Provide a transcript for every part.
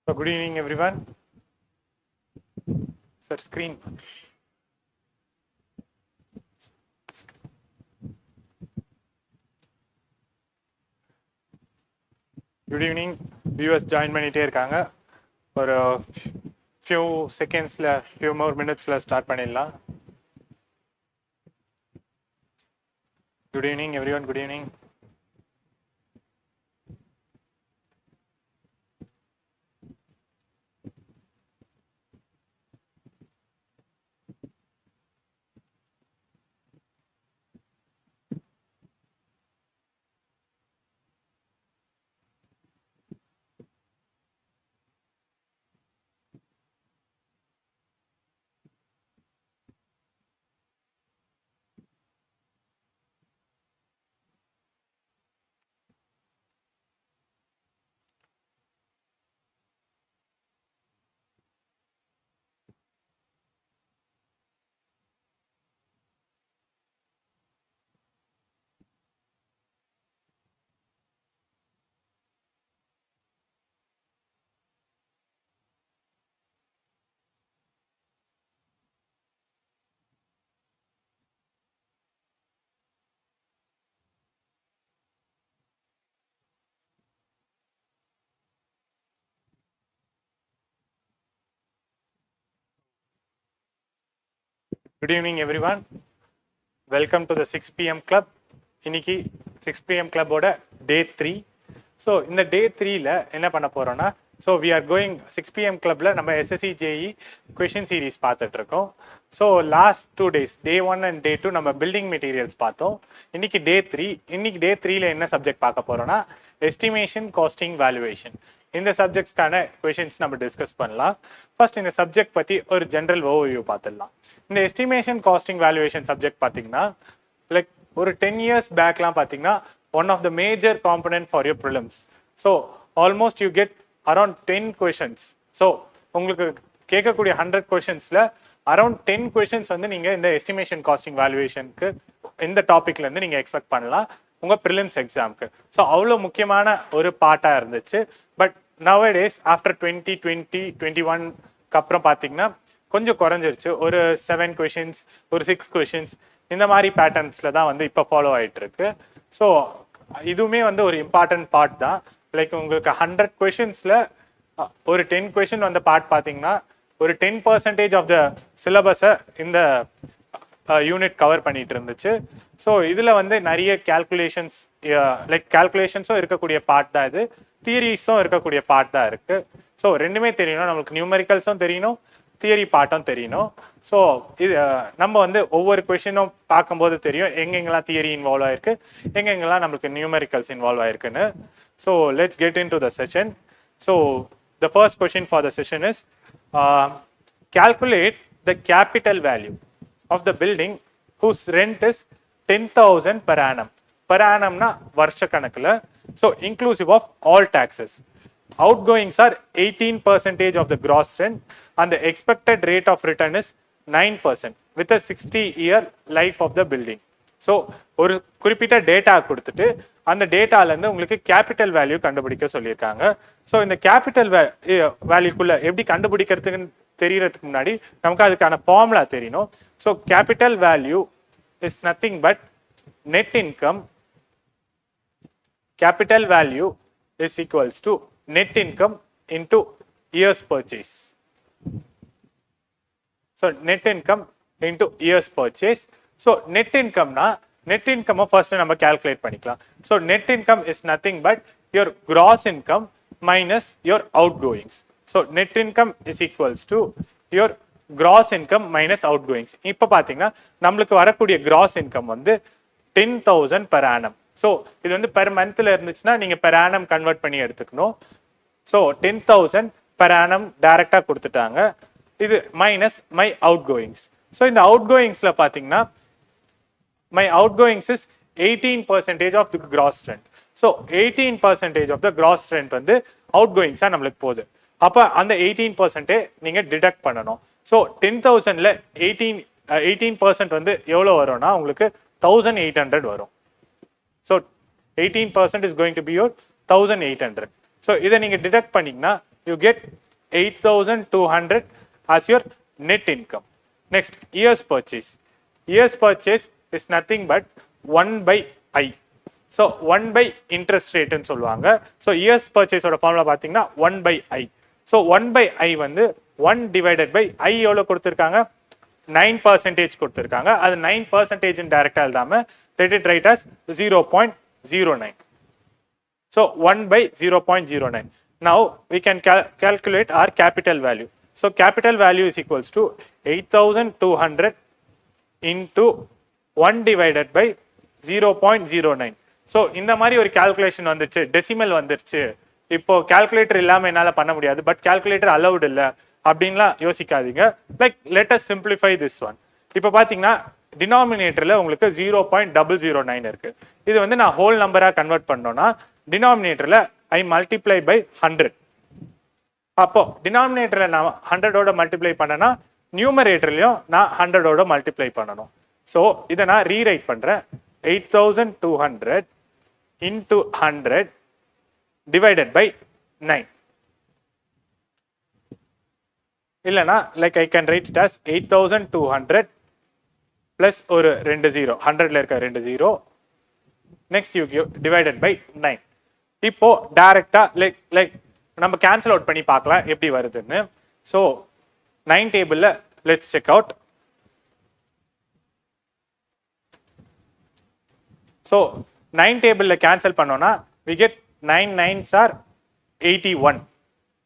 So good evening everyone. Sir, screen. Good evening. Viewers join பண்ணிட்டே இருக்காங்க. ஒரு few secondsல few more minutesல start பண்ணிடலாம். Good evening everyone. Good evening. Good evening everyone. Welcome to the 6 PM club. இன்னைக்கு 6 PM club ஓட day 3. So இந்த day 3ல என்ன பண்ண போறோம்னா, so we are going 6 PM clubல நம்ம SSC JE question series பார்த்துட்டு இருக்கோம். So last 2 days day 1 and day 2 நம்ம building materials பார்த்தோம். இன்னைக்கு day 3. இன்னைக்கு day 3ல என்ன சப்ஜெக்ட் பார்க்க போறோம்னா, estimation costing valuation. இந்த சப்ஜெக்ட்ஸ்க்கான क्वेश्चंस நம்ம டிஸ்கஸ் பண்ணலாம். ஃபர்ஸ்ட் இந்த சப்ஜெக்ட் பத்தி ஒரு ஜெனரல் ஓவர்வியூ பார்த்துடலாம். இந்த எஸ்டிமேஷன் காஸ்டிங் வேல்யூவேஷன் சப்ஜெக்ட் பாத்தீங்கன்னா லைக் ஒரு 10 years பேக்லாம் பாத்தீங்கன்னா one of the major component for your prelims. So almost you get around 10 questions. So உங்களுக்கு கேட்கக்கூடிய 100 questions-ல அரௌண்ட் 10 questions வந்து நீங்க இந்த எஸ்டிமேஷன் காஸ்டிங் வேல்யூவேஷனுக்கு இந்த டாபிக்ல இருந்து நீங்க எக்ஸ்பெக்ட் பண்ணலாம் உங்க ப்ரிலிம்ஸ் எக்ஸாம்க்கு. ஸோ அவ்வளோ முக்கியமான ஒரு பார்ட்டா இருந்துச்சு. பட் nowadays ஆஃப்டர் 2021 அப்புறம் பார்த்தீங்கன்னா கொஞ்சம் குறைஞ்சிருச்சு. ஒரு 7 questions, ஒரு 6 questions இந்த மாதிரி பேட்டர்ன்ஸ்ல தான் வந்து இப்போ ஃபாலோ ஆயிட்டு இருக்கு. ஸோ இதுவுமே வந்து ஒரு இம்பார்ட்டன்ட் பார்ட் தான். லைக் உங்களுக்கு 100 questions-ல ஒரு 10 question வந்த பார்ட் பார்த்தீங்கன்னா ஒரு 10% ஆஃப் த சிலபஸை இந்த யூனிட் கவர் பண்ணிட்டு இருந்துச்சு. ஸோ இதுல வந்து நிறைய கேல்குலேஷன்ஸ் லைக் கேல்குலேஷன்ஸும் இருக்கக்கூடிய பார்ட் தான் இது, தியரிஸும் இருக்கக்கூடிய பார்ட் தான் இருக்கு. ஸோ ரெண்டுமே தெரியணும், நம்மளுக்கு நியூமெரிக்கல்ஸும் தெரியணும், தியரி பார்ட்டும் தெரியணும். ஸோ இது நம்ம வந்து ஒவ்வொரு கொஸ்டினும் பார்க்கும்போது தெரியும் எங்கெங்கெல்லாம் தியரி இன்வால்வ் ஆயிருக்கு, எங்கெங்கெல்லாம் நம்மளுக்கு நியூமெரிக்கல்ஸ் இன்வால்வ் ஆயிருக்குன்னு. So let's get in to the session. So the first question for the session is calculate the capital value of the building whose rent is 10,000 per annum. Per annum na varsha kanakula. So inclusive of all taxes. Outgoings are 18% of the gross rent and the expected rate of return is 9% with a 60-year life of the building. So ஒரு குறிப்பிட்ட data கொடுத்துட்டு அந்த டேட்டால இருந்து உங்களுக்கு capital value கண்டுபிடிக்க சொல்லியிருக்காங்க. So இந்த capital வேல்யூக்குள்ள எப்படி கண்டுபிடிக்கிறதுக்கு தெரியறதுக்கு முன்னாடி நமக்கு அதுக்கான ஃபார்முலா தெரியணும். So capital value is nothing but net income. Capital value is equals to net income into years purchase. So net income into years purchase. So net income na net income first நம்ம calculate பண்ணிக்கலாம். So net income is nothing but your gross income minus your outgoings. So net income is equals to your gross income minus outgoings. இப்போ பாத்தீங்கன்னா நம்மளுக்கு வரக்கூடிய gross income வந்து 10,000 per annum. So இது வந்து per மந்த்ல இருந்துச்சுன்னா நீங்க பெர் ஆனம் கன்வெர்ட் பண்ணி எடுத்துக்கணும். ஸோ 10,000 பெர் ஆனம் டைரக்டா கொடுத்துட்டாங்க. இது minus my outgoings. So இந்த அவுட் கோயிங்ஸ்ல பாத்தீங்கன்னா my outgoings is 18% of the gross rent. So 18% of the gross rent வந்து அவுட் கோயிங்ஸா நம்மளுக்கு போகுது. அப்ப அந்த 18% நீங்க டிடக்ட் பண்ணணும். ஸோ 10,000ல 18% வந்து எவ்வளவு வரும்னா உங்களுக்கு 1,800 வரும். So 18% is going to be your 1,800. So இதை நீங்க டிடக்ட் பண்ணீங்கன்னா you get 8,200 as your net income. Next, years purchase. Years purchase is nothing but 1 by I. So 1 by interest rate ன்னு சொல்லுவாங்க. So years purchase ஓட formula பாத்தீங்கன்னா 1 by I. So 1 by I வந்து 1 divided by I எவ்வளவு கொடுத்திருக்காங்க? 9% கொடுத்திருக்காங்க. அது 9% ன்னு டைரக்டா எழுதாம let it write as 0.09. So 1 by 0.09. Now we can calculate our capital value. So capital value is equals to 8,200 into 1 divided by 0.09. So இந்த மாதிரி ஒரு calculation வந்துச்சு, decimal வந்துருச்சு. இப்போ calculator இல்லாம என்னால பண்ண முடியாது, but calculator allowed இல்ல அப்படின்லாம் யோசிக்காதீங்க. Like let us simplify this one. இப்போ பாத்தீங்கன்னா denominatorல உங்களுக்கு 0.009 இருக்கு. இது வந்து நான் whole number-ஆ convert பண்ணோம்னா denominatorல I multiply by 100. அப்போ denominatorல நான் 100 ஓட multiply பண்ணனா numeratorலயும் நான் 100 ஓட multiply பண்ணனும். So இத நான் rewrite பண்றேன். 8,200 into 100 divided by 9. இல்லனா like I can write it as 8,200 plus ஒரு 2 0. 100ல இருக்க 2 0. Next you give divided by 9. இப்போ டைரக்டா like நம்ம cancel out பண்ணி பார்க்கலாம் எப்படி வருதுன்னு. So 9 டேபிள்ல let's check out. So 9 டேபிள்ல cancel பண்ணோம்னா we get 9 9s are 81.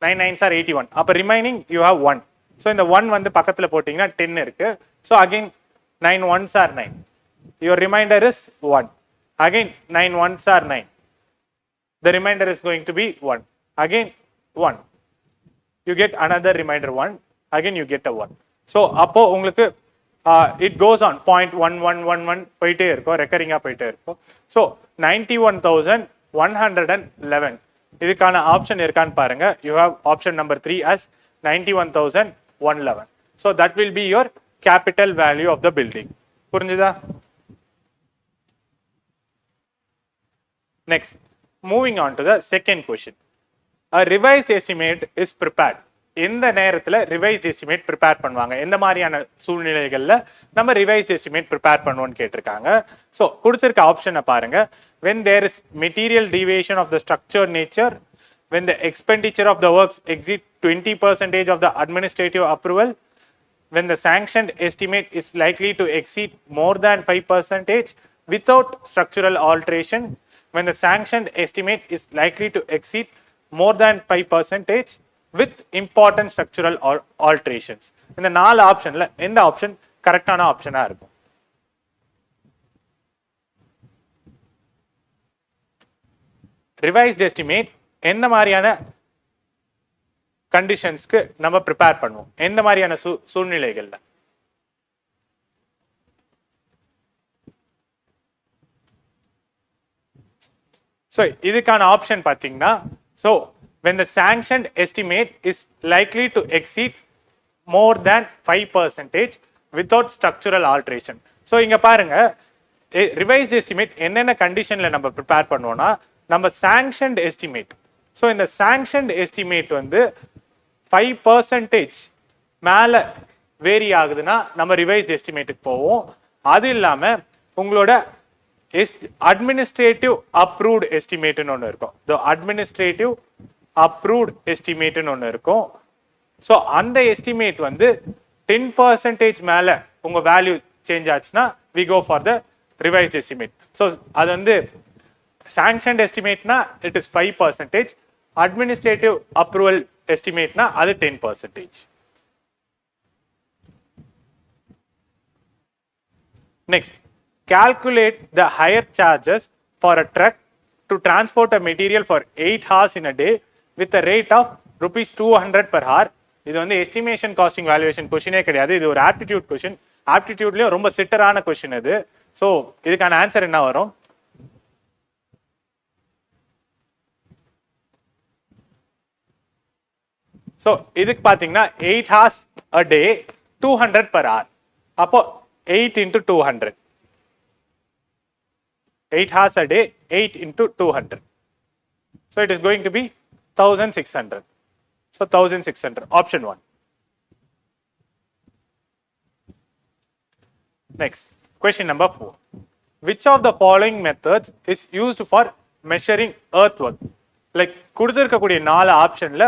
9 9s are 81. அப்ப remaining you have 1. So இந்த 1 வந்து பக்கத்துல போட்டீங்கன்னா 10 இருக்கு. So again 9 1s are 9. Your remainder is 1. Again 9 1s are 9. The remainder is going to be 1. Again 1. You get another remainder 1. Again you get a 1. So அப்போ உங்களுக்கு it goes on 0.1111 போயிட்டே இருக்கும், ரெக்கரிங்கா போயிட்டே இருக்கும். So 91,111. இதுக்கான ஆப்ஷன் இருக்கான்னு பாருங்க. You have option number 3 as 91,111. So that will be your capital value of the building. புரிஞ்சுதா? Next, moving on to the second question. A revised estimate is prepared. எந்த நேரத்துல revised estimate prepare பண்ணுவாங்க, எந்த மாதிரியான சூழ்நிலைகள்ல நம்ம revised estimate prepare பண்ணுவோம்னு கேட்டிருக்காங்க. So கொடுத்திருக்க ஆப்ஷனை பாருங்க. When there is material deviation of the structure nature, when the expenditure of the works exceed 20% of the administrative approval, when the sanctioned estimate is likely to exceed more than 5% without structural alteration, when the sanctioned estimate is likely to exceed more than 5% with important structural alterations. இந்த நாலு ஆப்ஷன்ல எந்த option கரெக்டான ஆப்ஷனா இருக்கும்? Revised estimate எந்த மாதிரியான கண்டிஷன்ஸ்க்கு நம்ம prepare பண்ணுவோம், எந்த மாதிரியான சூழ்நிலைகள்ல? So இதுக்கான ஆப்ஷன் பாத்தீங்கன்னா, so when the sanctioned estimate is likely to exceed more than 5% without structural alteration. So இங்க பாருங்க, revised estimate என்னென்ன கண்டிஷன்ல நம்ம ப்ரிப்பேர் பண்ணுவோம்னா, நம்ம sanctioned estimate. So இந்த sanctioned estimate வந்து 5% மேல வேரி ஆகுதுன்னா நம்ம revised estimateக்கு போவோம். அது இல்லாம உங்களோட administrative approved estimate ன்னு ஒன்று இருக்கும். The administrative approved estimate ன்னு ஒன்று இருக்கும். ஸோ அந்த எஸ்டிமேட் வந்து 10% மேல உங்க வேல்யூ சேஞ்ச் ஆச்சுன்னா we go for the revised estimate. So அது வந்து sanctioned estimateனா it is 5%, administrative approval estimateனா அது 10%. Next, calculate the hire charges for a truck to transport a material for 8 hours in a day with a rate of rupees 200 per hour. இது வந்து estimation costing valuation கொஸ்டினே கிடையாது, இது ஒரு aptitude question. ஆப்டிடியூட்லயும் ரொம்ப சிட்டரான question இது. ஸோ இதுக்கான ஆன்சர் என்ன வரும்? ஸோ இதுக்கு பார்த்தீங்கன்னா 8 hours a day 200 per hour. அப்போ 8 into 200. 8 hours a day 8 into 200. So it is going to be 1600. So 1600, option 1. Next, question number 4. Which of the following methods is used for measuring earthwork? Like கொடுத்திருக்கக்கூடிய 4 ஆப்ஷன்ல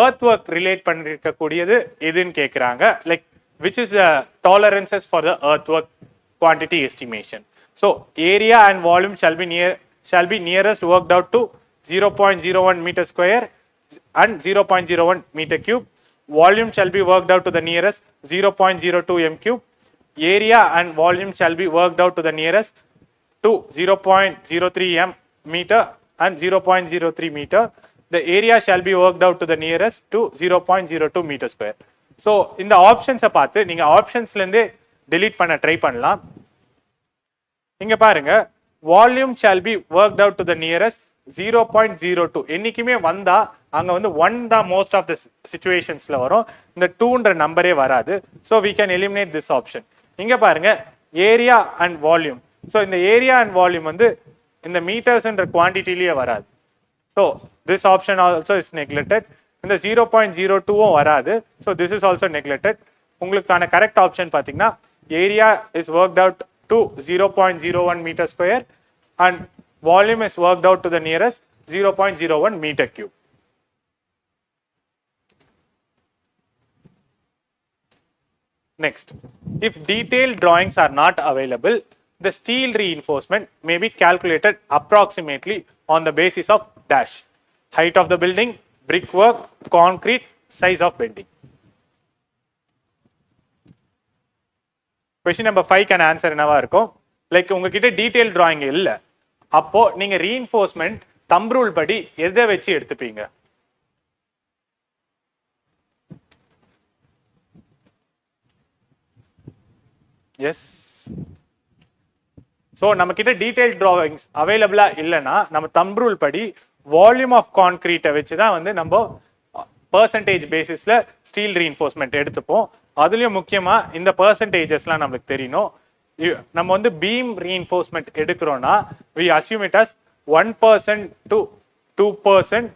earthwork relate பண்ணிருக்கக்கூடியது எதுன்னு கேக்குறாங்க. Like which is the tolerances for the earthwork quantity estimation? So area and volume shall be nearest worked out to 0.01 meter square and 0.01 meter cube. Volume shall be worked out to the nearest 0.02 m cube. Area and volume shall be worked out to the nearest to 0.03 m meter and 0.03 meter. The area shall be worked out to the nearest to 0.02 meter square. So in the options பார்த்து நீங்க ஆப்ஷன்ஸ்ல இருந்து delete பண்ண try பண்ணலாம். இங்க பாருங்க volume shall be worked out to the nearest 0.02. என்னைக்குமே வந்தா அங்க வந்து 1 தான் most of the situationsல வரும். இந்த 2ன்ற நம்பரே வராது. So we can eliminate this option. இங்க பாருங்க area and volume. So இந்த area and volume வந்து இந்த மீட்டர்ஸ்ன்ற குவாண்டிட்டிலேயே வராது. So this option also is neglected. இந்த 0.02 வராது. So this is also neglected. உங்களுக்கான correct option பாத்தீங்கன்னா area is worked out to 0.01 meter square and volume is worked out to the nearest 0.01 meter cube. Next, if detailed drawings are not available, the steel reinforcement may be calculated approximately on the basis of dash: height of the building, brickwork, concrete, size of bending. Question number 5 can answer என்னவா இருக்கும்? Like உங்ககிட்ட detailed drawing இல்ல, அப்போ நீங்க reinforcement thumb rule படி எதை வச்சு எடுத்துப்பீங்க? Yes. So நம்ம கிட்ட detailed drawings available இல்லனா நம்ம thumb rule படி volume of concrete வச்சு தான் வந்து நம்ம percentage basisல steel reinforcement எடுத்துப்போம். அதுலயும் முக்கியமா இந்த percentagesலாம் நமக்கு தெரியணும். நம்ம வந்து beam reinforcement எடுக்கிறோம்னா we assume it as 1% to 2%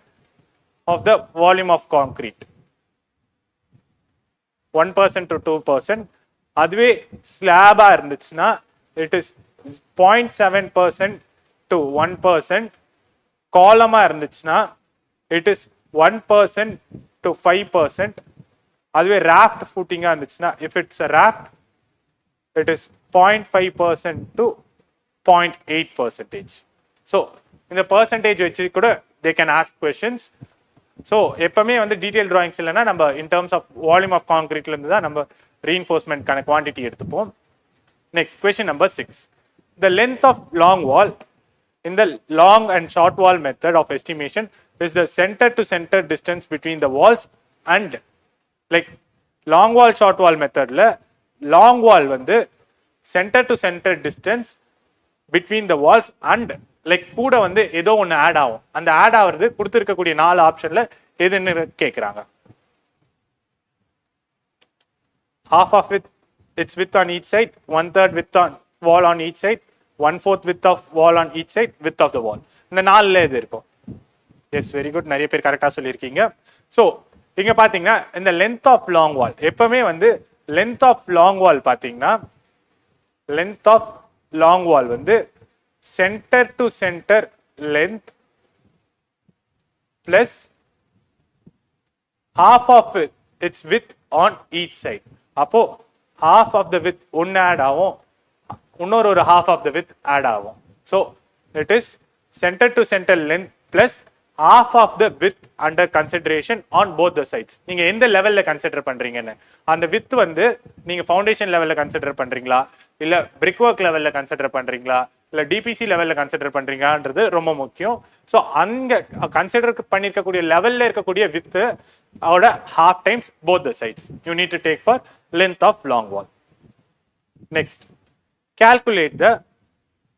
of the volume of concrete. 1% to 2%. அதுவே ஸ்லாபா இருந்துச்சுன்னா it is 0.7% to 1%. காலமா இருந்துச்சுன்னா it is 1% to 5%. அதுவே raft footing-ஆ இருந்துச்சுன்னா if it's a raft it is 0.5% to 0.8%. So இந்த percentage வச்சு கூட they can ask questions. So எப்பவுமே வந்து detailed drawings இல்லைன்னா நம்ம in terms of volume of concrete இருந்து தான் நம்ம reinforcement கான quantity எடுத்துப்போம். Next, question number 6. The length of long wall in the long and short wall method of estimation is the center to center distance between the walls and like long wall short wall methodல long wall வந்து center to center distance between the walls and like கூட வந்து ஏதோ ஒன்னு add ஆகும். அந்த add ஆவறது கொடுத்திருக்கக்கூடிய 4 ஆப்ஷன்ல எதுன்னு கேக்குறாங்க. Half of its width on each side, 1/3 width on wall on each side, 1/4 width of wall on each side, width of the wall. இந்த 4ல எது இருக்கும்? எஸ், வெரி குட், நிறைய பேர் கரெக்டா சொல்லியிருக்கீங்க. ஸோ இங்க பாத்தீங்கன்னா இந்த லென்த் ஆஃப் லாங் வால் எப்பவுமே வந்து லென்த் ஆஃப் லாங் வால் பாத்தீங்கன்னா லென்த் ஆஃப் லாங் வால் வந்து centre to centre length plus half of its width on each side. அப்போ half of the width ஒன்னு ஆட் ஆகும், இன்னொரு half of the width add ஆகும். So it is center to center length plus half of the width under consideration on both the sides. நீங்க எந்த லெவல்ல consider பண்றீங்கன்னு அந்த width வந்து நீங்க ஃபவுண்டேஷன் லெவல்ல கன்சிடர் பண்றீங்களா இல்ல brick work லெவல்ல கன்சிடர் பண்றீங்களா இல்ல டிபிசி லெவல்ல கன்சிடர் பண்றீங்கன்றது ரொம்ப முக்கியம். ஸோ அங்க கன்சிடர் பண்ணிருக்கக்கூடிய லெவல்ல இருக்கக்கூடிய width ஓட half times both the sides you need to take for length of long wall. Next, calculate the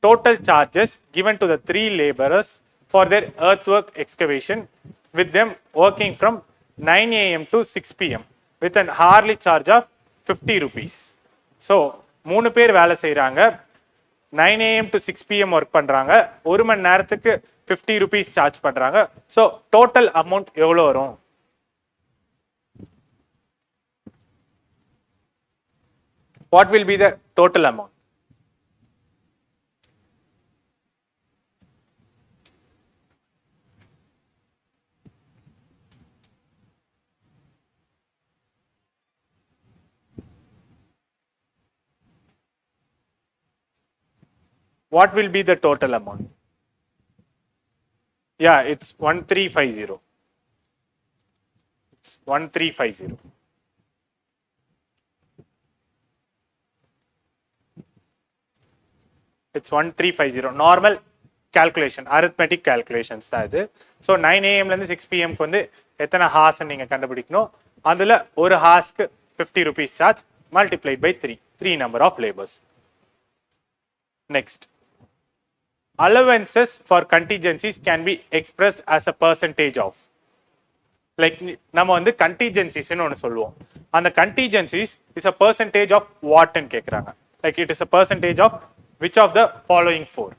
total charges given to the 3 laborers for their earthwork excavation with them working from 9 AM to 6 PM with an hourly charge of 50 rupees. So 3 பேர் வேலை செய்றாங்க, 9 AM to 6 PM work பண்றாங்க, ஒரு மணி நேரத்துக்கு 50 rupees charge பண்றாங்க. So total amount எவ்வளோ வரும்? What will be the total amount? What will be the total amount? Yeah, it's 1350. It's 1350. It's 1350. Normal calculation, arithmetic calculations தான் இது. So 9 AM ல இருந்து 6 PM க்கு வந்து எத்தனை ஹார்ஸ் நீங்க கண்டுபிடிக்கணும். அதுல ஒரு ஹார்ஸ்க்கு 50 rupees charge multiplied by 3 number of labors. Next. Allowances for contingencies can be expressed as a percentage of. Like நம்ம வந்து contingencies னு ஒன்னு சொல்லுவோம். அந்த contingencies is a percentage of what ன்னு கேக்குறாங்க. Like it is a percentage of which of the following four?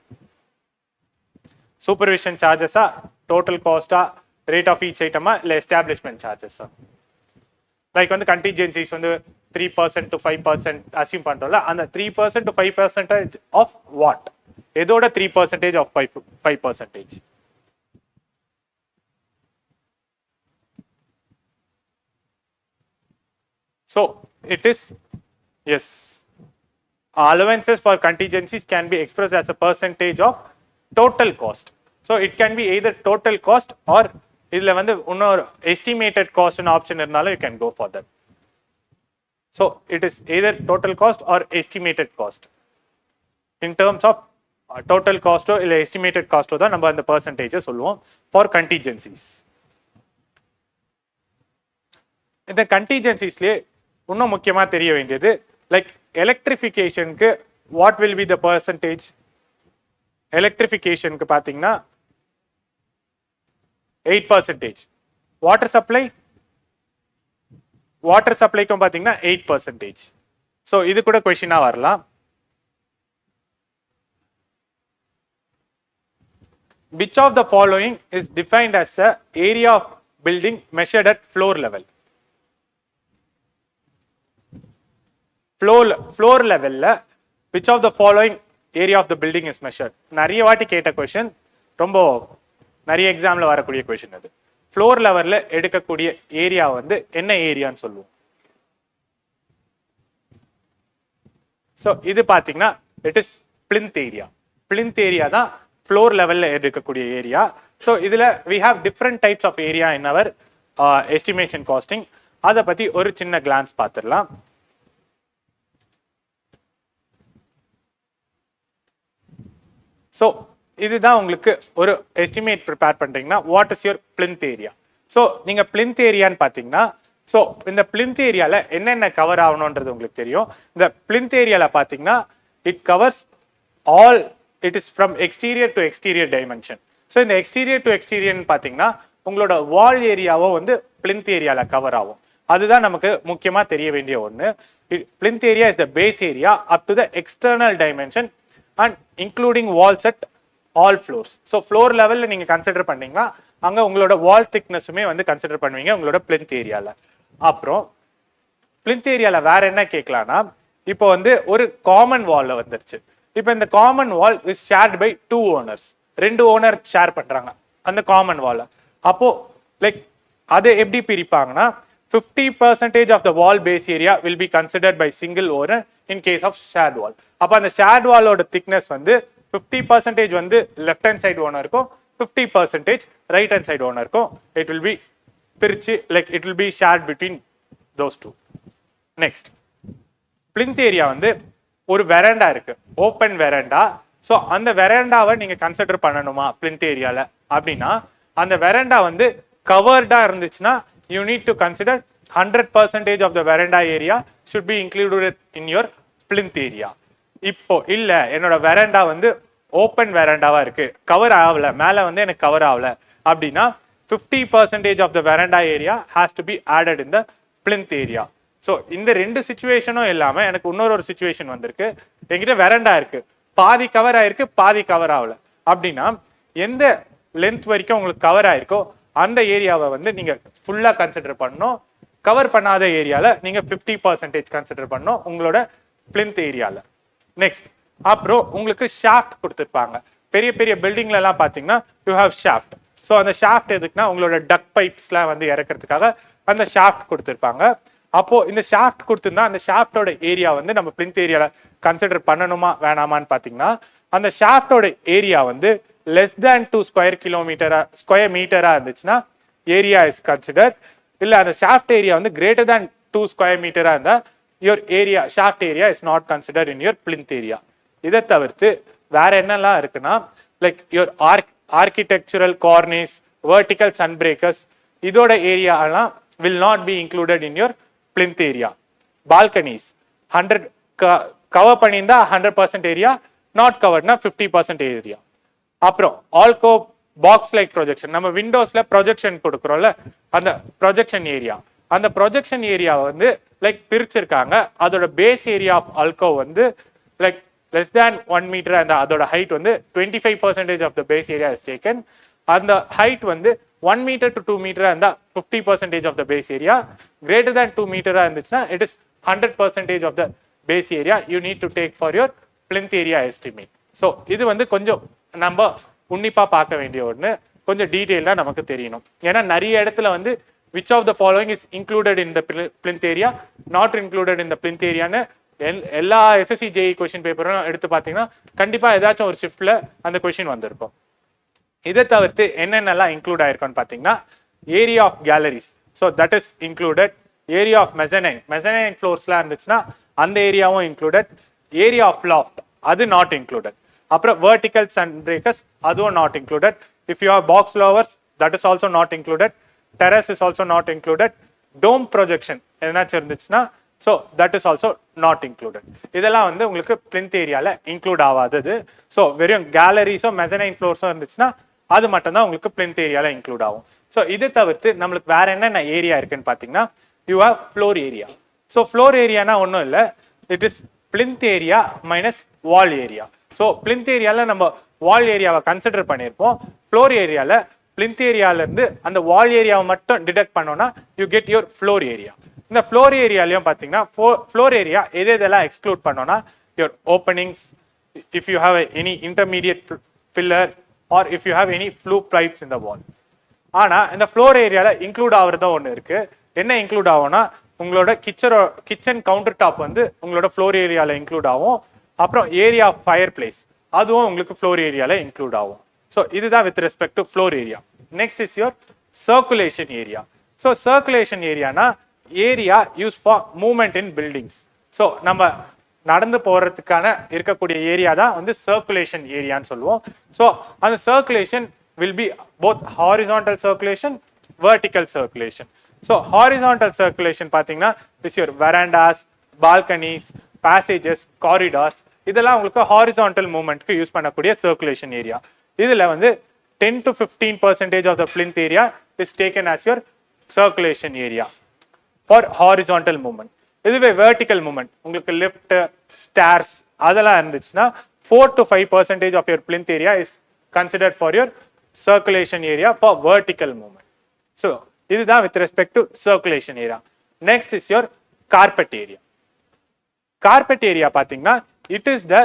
Supervision charges, total cost, rate of each item, இல்ல establishment charges. Like வந்து contingencies வந்து 3% to 5% assume பண்றோம்ல, அந்த 3% to 5% of what? எதோட 3% of 5%? So it is, yes, allowances for contingencies can be expressed as a percentage of total cost. So it can be either total cost or இதுல வந்து இன்னொரு estimated cost ன்னு option இருந்தாலும் you can go for that. So it is either total cost or estimated cost. In terms of total cost இல்ல estimated cost தான் நம்ம அந்த percentage சொல்லுவோம் for contingencies. இந்த contingencies-ல இன்னும் முக்கியமா தெரிய வேண்டியது like electrification-க்கு what will be the percentage? Electrification-க்கு பாத்தீங்கன்னா 8%. Water supply? Water supply-க்கும் பாத்தீங்கன்னா 8%. So இது கூட question-ஆ வரலாம். Which of the following is defined as a area of building measured at floor level? Floor level la which of the following area of the building is measured? நிறைய வாட்டி கேட்ட question, ரொம்ப நிறைய எக்ஸாம்ல வரக்கூடிய question அது. floor levelல எடுக்கக்கூடிய area வந்து என்ன ஏரியான்னு சொல்லுவோம்? So இது பாத்தீங்கன்னா it is plinth area. Plinth area தான் floor levelல எடுக்கக்கூடிய ஏரியா. So இதுல we have different types of area in our estimation costing. அத பத்தி ஒரு சின்ன glance பாத்துறலாம். So இதுதான் உங்களுக்கு ஒரு எஸ்டிமேட் ப்ரிப்பேர் பண்றீங்கன்னா what is your plinth area. So நீங்க plinth ஏரியான்னு பாத்தீங்கன்னா ஸோ இந்த plinth ஏரியால என்னென்ன கவர் ஆகணும்ன்றது உங்களுக்கு தெரியும். இந்த plinth ஏரியால பாத்தீங்கன்னா it covers all, it is from exterior to exterior dimension. So இந்த எக்ஸ்டீரியர் டு எக்ஸ்டீரியர்னு பாத்தீங்கன்னா உங்களோட வால் ஏரியாவும் வந்து plinth ஏரியால கவர் ஆகும். அதுதான் நமக்கு முக்கியமா தெரிய வேண்டிய ஒண்ணு. plinth area is the base area up to the external dimension and including walls at all floors. So floor level நீங்க கன்சிடர் பண்ணீங்கன்னா அங்க உங்களோட wall thicknessமே வந்து கன்சிடர் பண்ணுவீங்க உங்களோட plinth ஏரியால. அப்புறம் plinth ஏரியால வேற என்ன கேட்கலாம்னா இப்போ வந்து ஒரு காமன் வால்ல வந்துருச்சு. இப்போ இந்த common wall is shared by 2 owners. 2 owner share பண்றாங்க அந்த காமன் வால்ல. அப்போ லைக் அது எப்படி பிரிப்பாங்கன்னா 50% of the wall base area will be considered by single owner in case of shared wall. அப்ப அந்த shared wall ஓட thickness வந்து 50% வந்து left hand side owner இருக்கும், 50% right hand side owner இருக்கும். It will be பிரிச்சு like it will be shared between those two. Next, plinth area வந்து ஒரு வெராண்டா இருக்கு, ஓபன் வெராண்டா. ஸோ அந்த வெராண்டாவை நீங்க கன்சிடர் பண்ணணுமா plinth ஏரியால அப்படின்னா அந்த வெராண்டா வந்து கவர்டா இருந்துச்சுன்னா you need to consider 100% of the veranda area should be included in your plinth area. இப்போ இல்ல என்னோட வெராண்டா வந்து ஓபன் வெராண்டாவா இருக்கு, கவர் ஆகல, மேல வந்து எனக்கு கவர் ஆகல அப்படின்னா 50% of the veranda area has to be added in the plinth area. So இந்த ரெண்டு சிச்சுவேஷனும் இல்லாம எனக்கு இன்னொரு சிச்சுவேஷன் வந்திருக்கு, என்கிட்ட வெராண்டா இருக்கு, பாதி கவர் ஆயிருக்கு பாதி கவர் ஆகல அப்படின்னா எந்த லென்த் வரைக்கும் உங்களுக்கு கவர் ஆயிருக்கோ அந்த ஏரியாவை வந்து நீங்க ஃபுல்லா கன்சிடர் பண்ணணும். கவர் பண்ணாத ஏரியால நீங்க 50% கன்சிடர் பண்ணணும் உங்களோட plinth ஏரியால. நெக்ஸ்ட் அப்புறம் உங்களுக்கு ஷாஃப்ட் கொடுத்துருப்பாங்க. பெரிய பெரிய பில்டிங்ல எல்லாம் பாத்தீங்கன்னா யூ ஹேவ் ஷாஃப்ட். ஸோ அந்த ஷாஃப்ட் எதுக்குன்னா உங்களோட டக் பைப்ஸ்லாம் வந்து இறக்கிறதுக்காக அந்த ஷாஃப்ட் கொடுத்துருப்பாங்க. அப்போ இந்த ஷாஃப்ட் கொடுத்துருந்தா அந்த ஷாஃப்டோட ஏரியா வந்து நம்ம பிளிந்த் ஏரியால கன்சிடர் பண்ணணுமா வேணாமான்னு பாத்தீங்கன்னா அந்த ஷாஃப்டோட ஏரியா வந்து less than 2 ஸ்கொயர் மீட்டரா இருந்துச்சுன்னா ஏரியா இஸ் கன்சிடர்ட். இல்ல அந்த ஷாஃப்ட் ஏரியா வந்து greater than 2 ஸ்கொயர் மீட்டரா இருந்தா your area shaft area is not considered in your plinth area. இதை தவிர்த்து வேற என்னெல்லாம் இருக்குன்னா like your architectural cornice, vertical sun breakers இதோட ஏரியா எல்லாம் will not be included in your plinth area. Balconies 100 cover பண்ணியிருந்தா 100% area, not coveredனா 50% area. அப்புறம் ஆல்கோ பாக்ஸ் லைக் ப்ரொஜெக்ஷன், நம்ம விண்டோஸ்ல ப்ரொஜெக்ஷன் கொடுக்குறோம்ல அந்த ப்ரொஜெக்ஷன் ஏரியா, அந்த ப்ரொஜெக்ஷன் ஏரியா வந்து லைக் பிரிச்சிருக்காங்க. அதோட பேஸ் ஏரியா ஆஃப் ஆல்கோ வந்து லைக் லெஸ் தேன் 1 மீட்டர், அந்த அதோட ஹைட் வந்து 25% of the base area is taken. அந்த ஹைட் வந்து 1 மீட்டர் டு 2 மீட்டரா இருந்தா 50% of the base area, greater than 2 மீட்டரா இருந்துச்சுன்னா it is 100% of the base area you need to take for your plinth area estimate. So இது வந்து கொஞ்சம் நம்ம உன்னிப்பா பார்க்க வேண்டிய ஒன்று, கொஞ்சம் டீட்டெயிலாக நமக்கு தெரியணும். ஏன்னா நிறைய இடத்துல வந்து which of the following is included in the plinth area, not included in the plinth area னு எல்லா SSC JE கொஸ்டின் பேப்பரும் எடுத்து பார்த்தீங்கன்னா கண்டிப்பா ஏதாச்சும் ஒரு ஷிஃப்ட்ல அந்த கொஸ்டின் வந்திருக்கும். இதை தவிர்த்து என்னென்னலாம் இன்க்ளூட் ஆயிருக்கும்னு பார்த்தீங்கன்னா area of galleries, so that is included. Area of mezzanine ஃப்ளோர்ஸ்லாம் இருந்துச்சுன்னா அந்த ஏரியாவும் இன்க்ளூடட். ஏரியா ஆஃப் லாஃப்ட் அது நாட் இன்க்ளூடட். அப்புறம் வெர்டிகல் சன் பிரேக்கர்ஸ் அதுவும் not included. If you are box louvers that is also not included. Terrace is also not included. Dome projection எதனாச்சும் இருந்துச்சுன்னா so that is also not included. இதெல்லாம் வந்து உங்களுக்கு plinth ஏரியால include ஆகாதது. So வெறும் கேலரிஸோ mezzanine ஃப்ளோர்ஸோ இருந்துச்சுன்னா அது மட்டும் தான் உங்களுக்கு plinth ஏரியால இன்க்ளூட் ஆகும். ஸோ இதை தவிர்த்து நம்மளுக்கு வேற என்னென்ன ஏரியா இருக்குன்னு பார்த்தீங்கன்னா you have floor area. So floor ஏரியானா ஒன்றும் இல்லை, it is plinth area minus wall area. So plinth ஏரியால நம்ம வால் ஏரியாவை கன்சிடர் பண்ணியிருப்போம். ஃப்ளோர் ஏரியால plinth ஏரியால இருந்து அந்த வால் ஏரியாவை மட்டும் டிடெக்ட் பண்ணோம்னா you get your floor area. இந்த ஃப்ளோர் ஏரியாலையும் பார்த்தீங்கன்னா ஃப்ளோர் ஏரியா எதெல்லாம் எக்ஸ்க்ளூட் பண்ணோம்னா your openings, if you have any intermediate pillar or if you have any flue pipes in the wall. ஆனால் இந்த ஃப்ளோர் ஏரியால இன்க்ளூட் ஆகுறதா ஒன்று இருக்கு. என்ன இன்க்ளூட் ஆகும்னா உங்களோட கிச்சன் கவுண்டர் டாப் வந்து உங்களோட ஃப்ளோர் ஏரியால இன்க்ளூட் ஆகும். அப்புறம் ஏரியா ஆஃப் ஃபயர் பிளேஸ் அதுவும் உங்களுக்கு ஃப்ளோர் ஏரியால இன்க்ளூட் ஆகும். ஸோ இதுதான் with respect to floor area. Next is your circulation area. So circulation ஏரியானா area use for movement in buildings. So நம்ம நடந்து போறதுக்கான இருக்கக்கூடிய ஏரியா தான் வந்து சர்க்குலேஷன் ஏரியான்னு சொல்லுவோம். ஸோ அந்த circulation will be both horizontal circulation, vertical circulation. So horizontal circulation பார்த்தீங்கன்னா is your verandahs, balconies, passages, corridors இதெல்லாம் உங்களுக்கு ஹாரிசான்டல் மூவ்மெண்ட்க்கு யூஸ் பண்ணக்கூடிய சர்க்குலேஷன் ஏரியா. இதுல வந்து 10 to 15% of the plinth area is taken as your circulation area for horizontal movement. இதுவே vertical movement உங்களுக்கு lift, stairs அதெல்லாம் இருந்துச்சுன்னா 4 to 5% of your plinth area is considered for your circulation area for vertical movement. So இதுதான் with respect to circulation area. Next is your carpet area. Carpet area பார்த்தீங்கன்னா it is the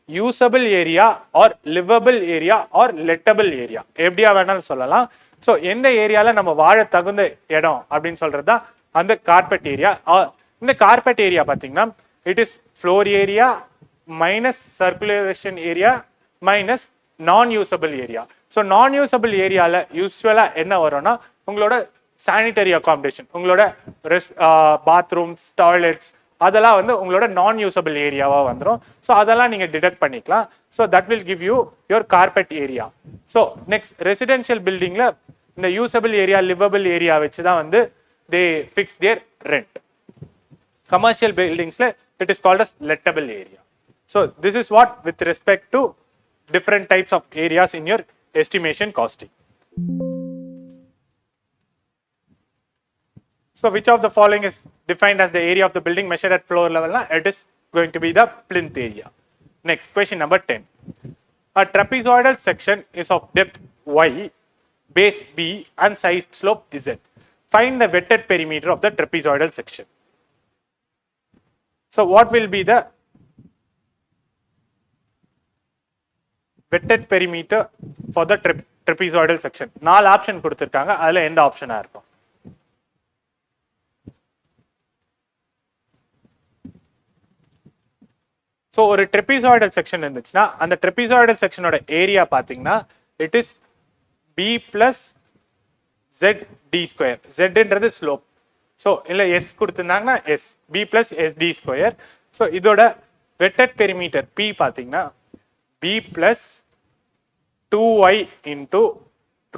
usable area or livable area or lettable area, எப்படியா வேணாலும் சொல்லலாம். So எந்த ஏரியால நம்ம வாழ தகுந்த இடம் அப்படின்னு சொல்றது தான் அந்த கார்பெட் ஏரியா. இந்த கார்பெட் ஏரியா பார்த்தீங்கன்னா it is floor area minus circulation area minus நான் யூசபிள் ஏரியா. ஸோ நான் யூசபிள் ஏரியால யூஸ்வலா என்ன வரும்னா உங்களோட சானிட்டரி அகாமடேஷன், உங்களோட பாத்ரூம்ஸ், டாய்லெட்ஸ் அதெல்லாம் வந்து உங்களோட நான் யூசபிள் ஏரியாவா வந்துடும். ஸோ அதெல்லாம் நீங்க டிடெக்ட் பண்ணிக்கலாம். So that will give you your carpet area. So next residential பில்டிங்ல இந்த யூசபிள் ஏரியா, லிவபிள் ஏரியா வச்சு தான் வந்து they fix their rent. Commercial பில்டிங்ஸ்ல it is called as lettable area. So this is what with respect to different types of areas in your estimation costing. So which of the following is defined as the area of the building measured at floor level? It is going to be the plinth area. Next, question number 10. A trapezoidal section is of depth y, base b and side slope z. Find the wetted perimeter of the trapezoidal section. So what will be the vetted perimeter for the trapezoidal section. 4 option கொடுத்திருக்காங்க. அதுல எந்த ஆப்ஷனா இருக்கும்? So ஒரு trapezoidal section இருந்துச்சுன்னா அந்த trapezoidal செக்ஷனோட area பார்த்தீங்கன்னா it is b plus z d square. ஜெட்ன்றது ஸ்லோப். ஸோ இல்லை எஸ் கொடுத்துருந்தாங்கன்னா s b plus s d square. So இதோட வெட்டட் பெரிமீட்டர் பி பார்த்தீங்கன்னா p plus 2y into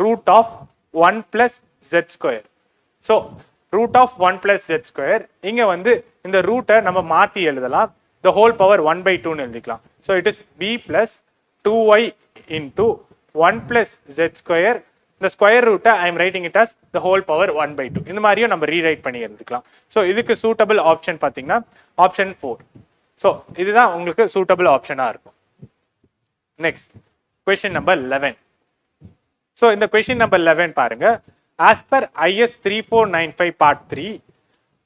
root of 1 plus z square. So root of 1 plus z square இங்கே வந்து இந்த ரூட்டை நம்ம மாற்றி எழுதலாம். the whole power 1 by 2 னு எழுதிக்கலாம். So it is b plus 2y into 1 plus z square. The square root I am writing it as the whole power 1 by 2. இந்த மாதிரியும் நம்ம ரீரைட் பண்ணி எழுதிக்கலாம். So இதுக்கு சூட்டபிள் ஆப்ஷன் பார்த்தீங்கன்னா ஆப்ஷன் 4. So இதுதான் உங்களுக்கு சூட்டபிள் ஆப்ஷனா இருக்கும். Next question number 11. So இந்த question number 11 பாருங்க. As per IS 3495 part 3,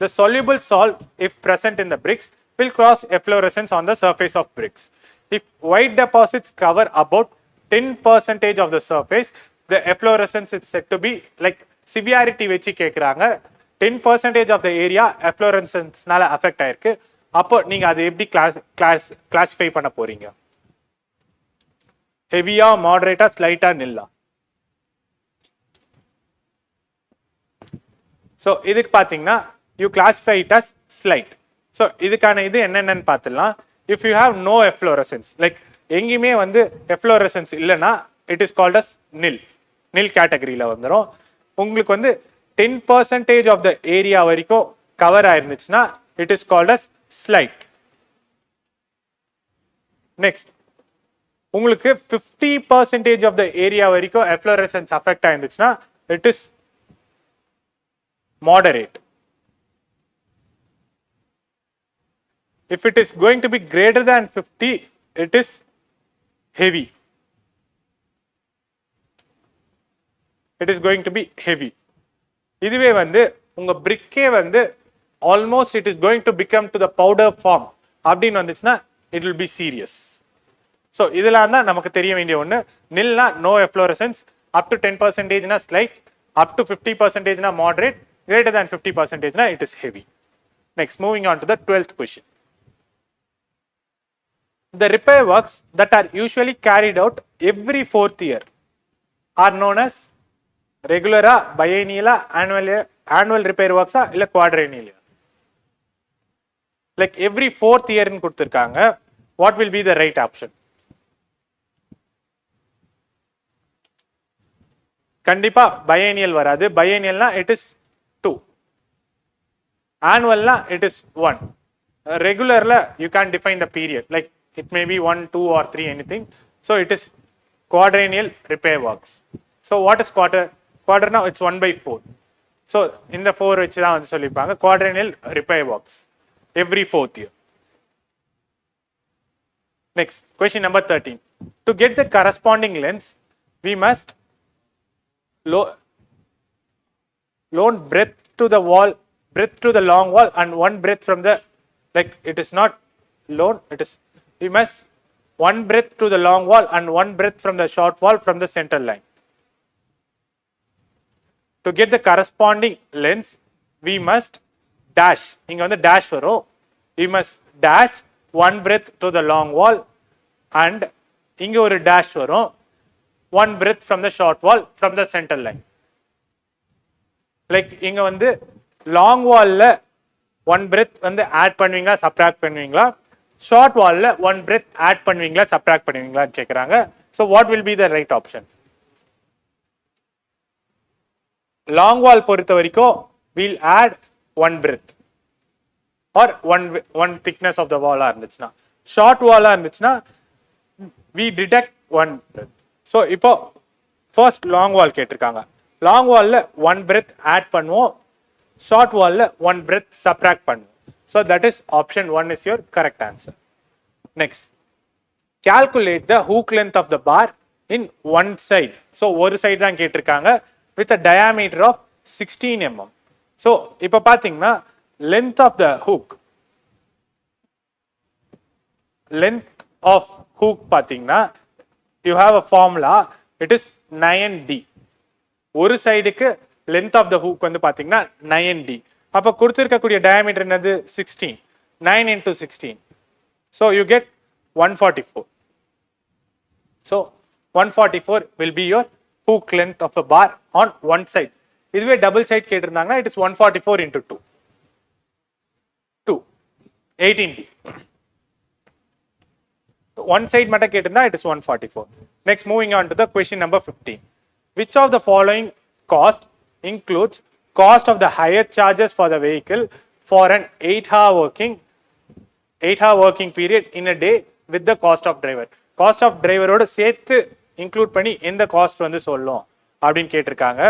the soluble salts if present in the bricks will cross efflorescence on the surface of bricks. If white deposits cover about 10% of the surface, the efflorescence is said to be like severity வெச்சி கேக்குறாங்க. 10% of the area efflorescence நால affect ஆயிருக்கு. அப்போ நீங்க அதை எப்படி classify பண்ண போறீங்க? ஹெவியா, மாடரேட்டா, ஸ்லைட்டா, நில்லா? ஸோ இதுக்கு பார்த்தீங்கன்னா you classify it as slight. So இதுக்கான இது என்னென்னு பார்த்துடலாம். If you have no efflorescence, like எங்கேயுமே வந்து எஃப்ளோரசன்ஸ் இல்லைன்னா இட் இஸ் கால்ட் அஸ் நில் கேட்டகரியில் வந்துடும். உங்களுக்கு வந்து 10% ஆஃப் த ஏரியா வரைக்கும் கவர் ஆயிருந்துச்சுன்னா it is called as slight. Next உங்களுக்கு 50% ஆஃப் த ஏரியா வரைக்கும் எஃப்ளோரசன்ஸ் அஃபெக்ட் ஆயிருந்துச்சுன்னா it is moderate. If it is going to be greater than 50, it is heavy. It is going to be heavy. இதுவே வந்து உங்க brick வந்து almost it is going to become to the powder form அப்படின்னு வந்துச்சுன்னா it will be serious. So இதெல்லாம் தான் நமக்கு தெரிய வேண்டிய ஒன்று. நில்னா no efflorescence, up to 10% na slight, up to 50% na moderate, greater than 50% na it is heavy. Next, moving on to the 12th question. The repair works that are usually carried out every 4th year are known as regular, biennial, annual repair works illa quadrennial. Like every 4th year in kuduthirukanga, what will be the right option? Kandipa biennial varadu. Biennial na it is 2, annual na it is 1. Regular la you can't define the period, like it may be 1, 2 or 3 anything. So it is quadrennial repair works. So what is quarter now? It's 1 by 4. So in the 4 which தான் வந்து சொல்லிருப்பாங்க quadrennial repair works every 4th year. Next, question number 13. To get the corresponding lengths, we must loan breadth to the wall, breadth to the long wall, and one breadth from the, like it is not loan, it is we must one breadth to the long wall and one breadth from the short wall from the center line. To get the corresponding lengths, we must dash. Inga vandu dash varum. We must dash one breadth to the long wall and inga oru dash varum. One breadth from the short wall from the center line. Like inga vandu long wall la one breadth vandu add பண்ணுவீங்களா subtract பண்ணுவீங்களா? Short வால்ல one breath add பண்ணுவீங்களா subtract பண்ணுவீங்களான்னு கேட்குறாங்க. So what will be the right option? Long wall பொறுத்த வரைக்கும் will add one breath or one thickness of the வாலா இருந்துச்சுன்னா. ஷார்ட் வாலா இருந்துச்சுன்னா we detect one breath. So இப்போ ஃபர்ஸ்ட் லாங் வால் கேட்டிருக்காங்க. லாங் வால்ல ஒன் பிரெத் ஆட் பண்ணுவோம், ஷார்ட் வால்ல ஒன் பிரெத் சப்ட்ராக்ட் பண்ணுவோம். So that is option 1 is your correct answer. Next, calculate the hook length of the bar in one side. So one side தான் கேட்டிருக்காங்க with a diameter of 16 mm. So இப்போ பார்த்தீங்கன்னா length of the hook, length of hook பார்த்தீங்கன்னா you have a formula, it is 9d. ஒரு சைடுக்கு length of the hook வந்து பாத்தீங்கன்னா 9d. அப்ப கொடுத்திருக்கக்கூடிய diameter என்னது 16. 9 into 16. So you get 144. So 144 will be your hook length of a bar on one side. இதுவே double side கேட்டிருந்தாங்கன்னா it is 144 into 2. 18d. One side மட்டும் கேட்டிருந்தா it is 144. Next, moving on to the question number 15. Which of the following cost includes cost of the hire charges for the vehicle for an 8-hour working period in a day with the cost of driver? Cost of driver ஓட சேர்த்து include பண்ணி எந்த cost வந்து சொல்லும் அப்படின்னு கேட்டிருக்காங்க.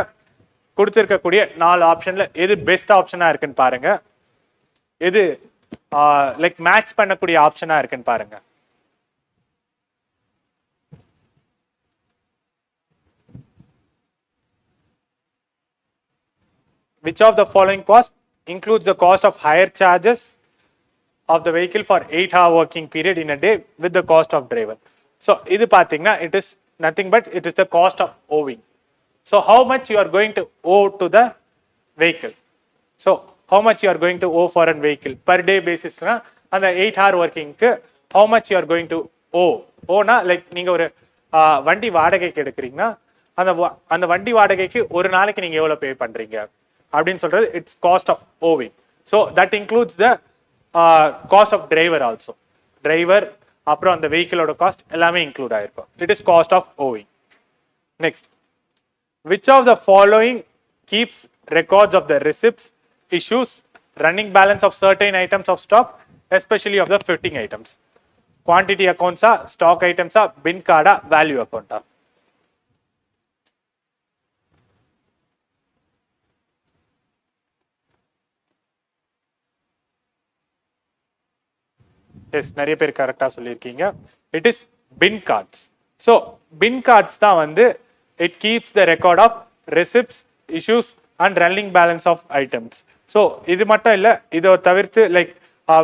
கொடுத்திருக்கக்கூடிய 4 ஆப்ஷன்ல எது பெஸ்ட் ஆப்ஷனா இருக்குன்னு பாருங்க. எது லைக் மேட்ச் பண்ணக்கூடிய ஆப்ஷனா இருக்குன்னு பாருங்க. Which of the following cost includes the cost of hire charges of the vehicle for 8-hour working period in a day with the cost of driver? So இது பாத்தீங்கன்னா it is nothing but it is the cost of owing. So how much you are going to owe to the vehicle? So how much you are going to owe for a vehicle per day basis na and 8-hour working ku how much you are going to owe? Ona like நீங்க ஒரு வண்டி வாடகைக்கு எடுக்கிறீங்கன்னா அந்த வண்டி வாடகைக்கு ஒரு நாளைக்கு நீங்க எவ்வளவு பே பண்றீங்க அப்படின்னு சொல்றது it's cost of owing. So that includes the cost of driver also. Driver அப்புறம் அந்த vehicle ஓட cost எல்லாமே include ஆயிருக்கும். It is cost of owing. Next, which of the following keeps records of the receipts, issues, running balance of certain items of stock, especially of the fitting items? Quantity accounts, stock items, bin card, value account. Yes, நிறைய பேர் கரெக்டா சொல்லியிருக்கீங்க. It is bin cards. So bin cards தான் வந்து it keeps the record of receipts, issues and running balance of items. So இது மட்டும் இல்ல, இதை தவிர்த்து லைக்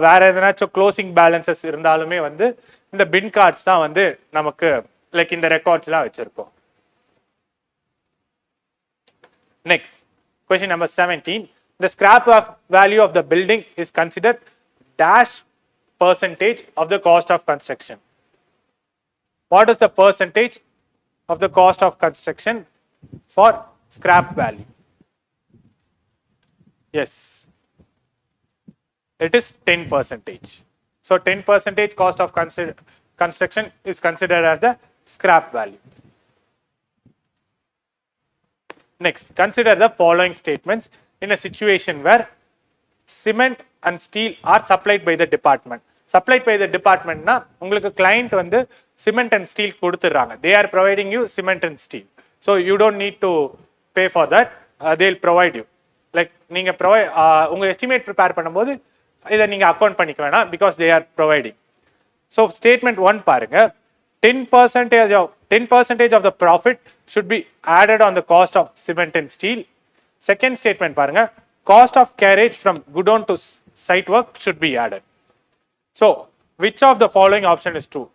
வேற எதனாச்சும் க்ளோசிங் பேலன்சஸ் இருந்தாலுமே வந்து இந்த பின் கார்ட்ஸ் தான் வந்து நமக்கு லைக் இந்த ரெக்கார்ட்ஸ்லாம் வச்சிருக்கோம். Next, question number 17. The scrap value of the building is considered dash percentage of the cost of construction. What is the percentage of the cost of construction for scrap value? Yes, it is 10%. So 10% cost of construction is considered as the scrap value. Next, consider the following statements in a situation where cement and steel are supplied by the department. Supplied by the department na உங்களுக்கு client வந்து cement and steel கொடுத்துறாங்க. They are providing you cement and steel. So you don't need to pay for that. They'll provide you. Like நீங்க உங்க estimate prepare பண்ணும்போது இதை நீங்க account பண்ணிக்க வேணாம் because they are providing. So statement 1 பாருங்க, 10% of the profit should be added on the cost of cement and steel. Second statement பாருங்க, cost of carriage from godown to site work should be added. So which of the following option is true?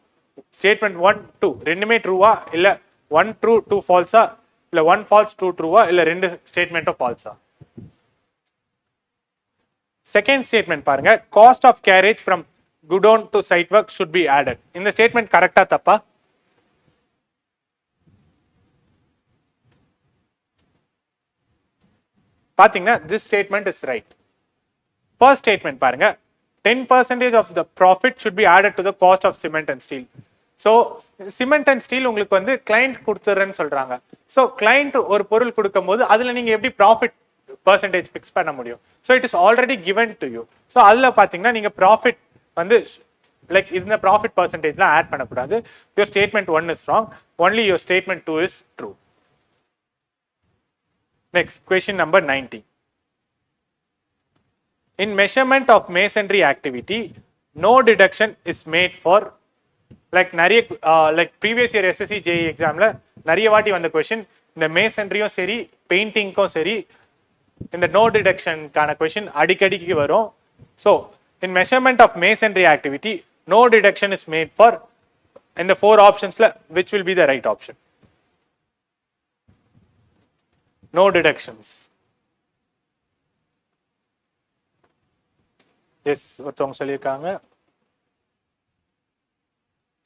Statement 1, 2 ரெண்டுமே ட்ரூவா இல்ல 1 true 2 false இல்ல 1 false 2 ட்ரூவா இல்ல ரெண்டு ஸ்டேட்மெண்ட்டும் false? Second statement பாருங்க, cost of carriage from godown to site work should be added. இந்த statement கரெக்ட்டா தப்பா? பாத்தீங்கன்னா this statement is right. First statement பாருங்க, 10% of the profit should be added to the cost of cement and steel. So cement and steel உங்களுக்கு வந்து client கொடுத்துறேன்னு சொல்றாங்க. So client ஒரு பொருள் கொடுக்கும்போது அதுல நீங்க எப்படி profit percentage fix பண்ண முடியும்? So it is already given to you. So அதுல பாத்தீங்கன்னா நீங்க profit வந்து like இந்த profit percentageலாம் add பண்ணக்கூடாது. Your statement 1 is wrong. Only your statement 2 is true. Next, question number 19. In measurement of masonry activity, no deduction is made for like நிறைய like previous year SSC JE examல நிறைய வாட்டி வந்த question, இந்த masonryயும் சரி பெயிண்டிங்க்கும் சரி இந்த no deduction கான question அடிக்கடிக்கு வரும். So in measurement of masonry activity, no deduction is made for in the four options which will be the right option? No deductions. Yes, ஒருத்தவங்க சொல்லிருக்காங்க.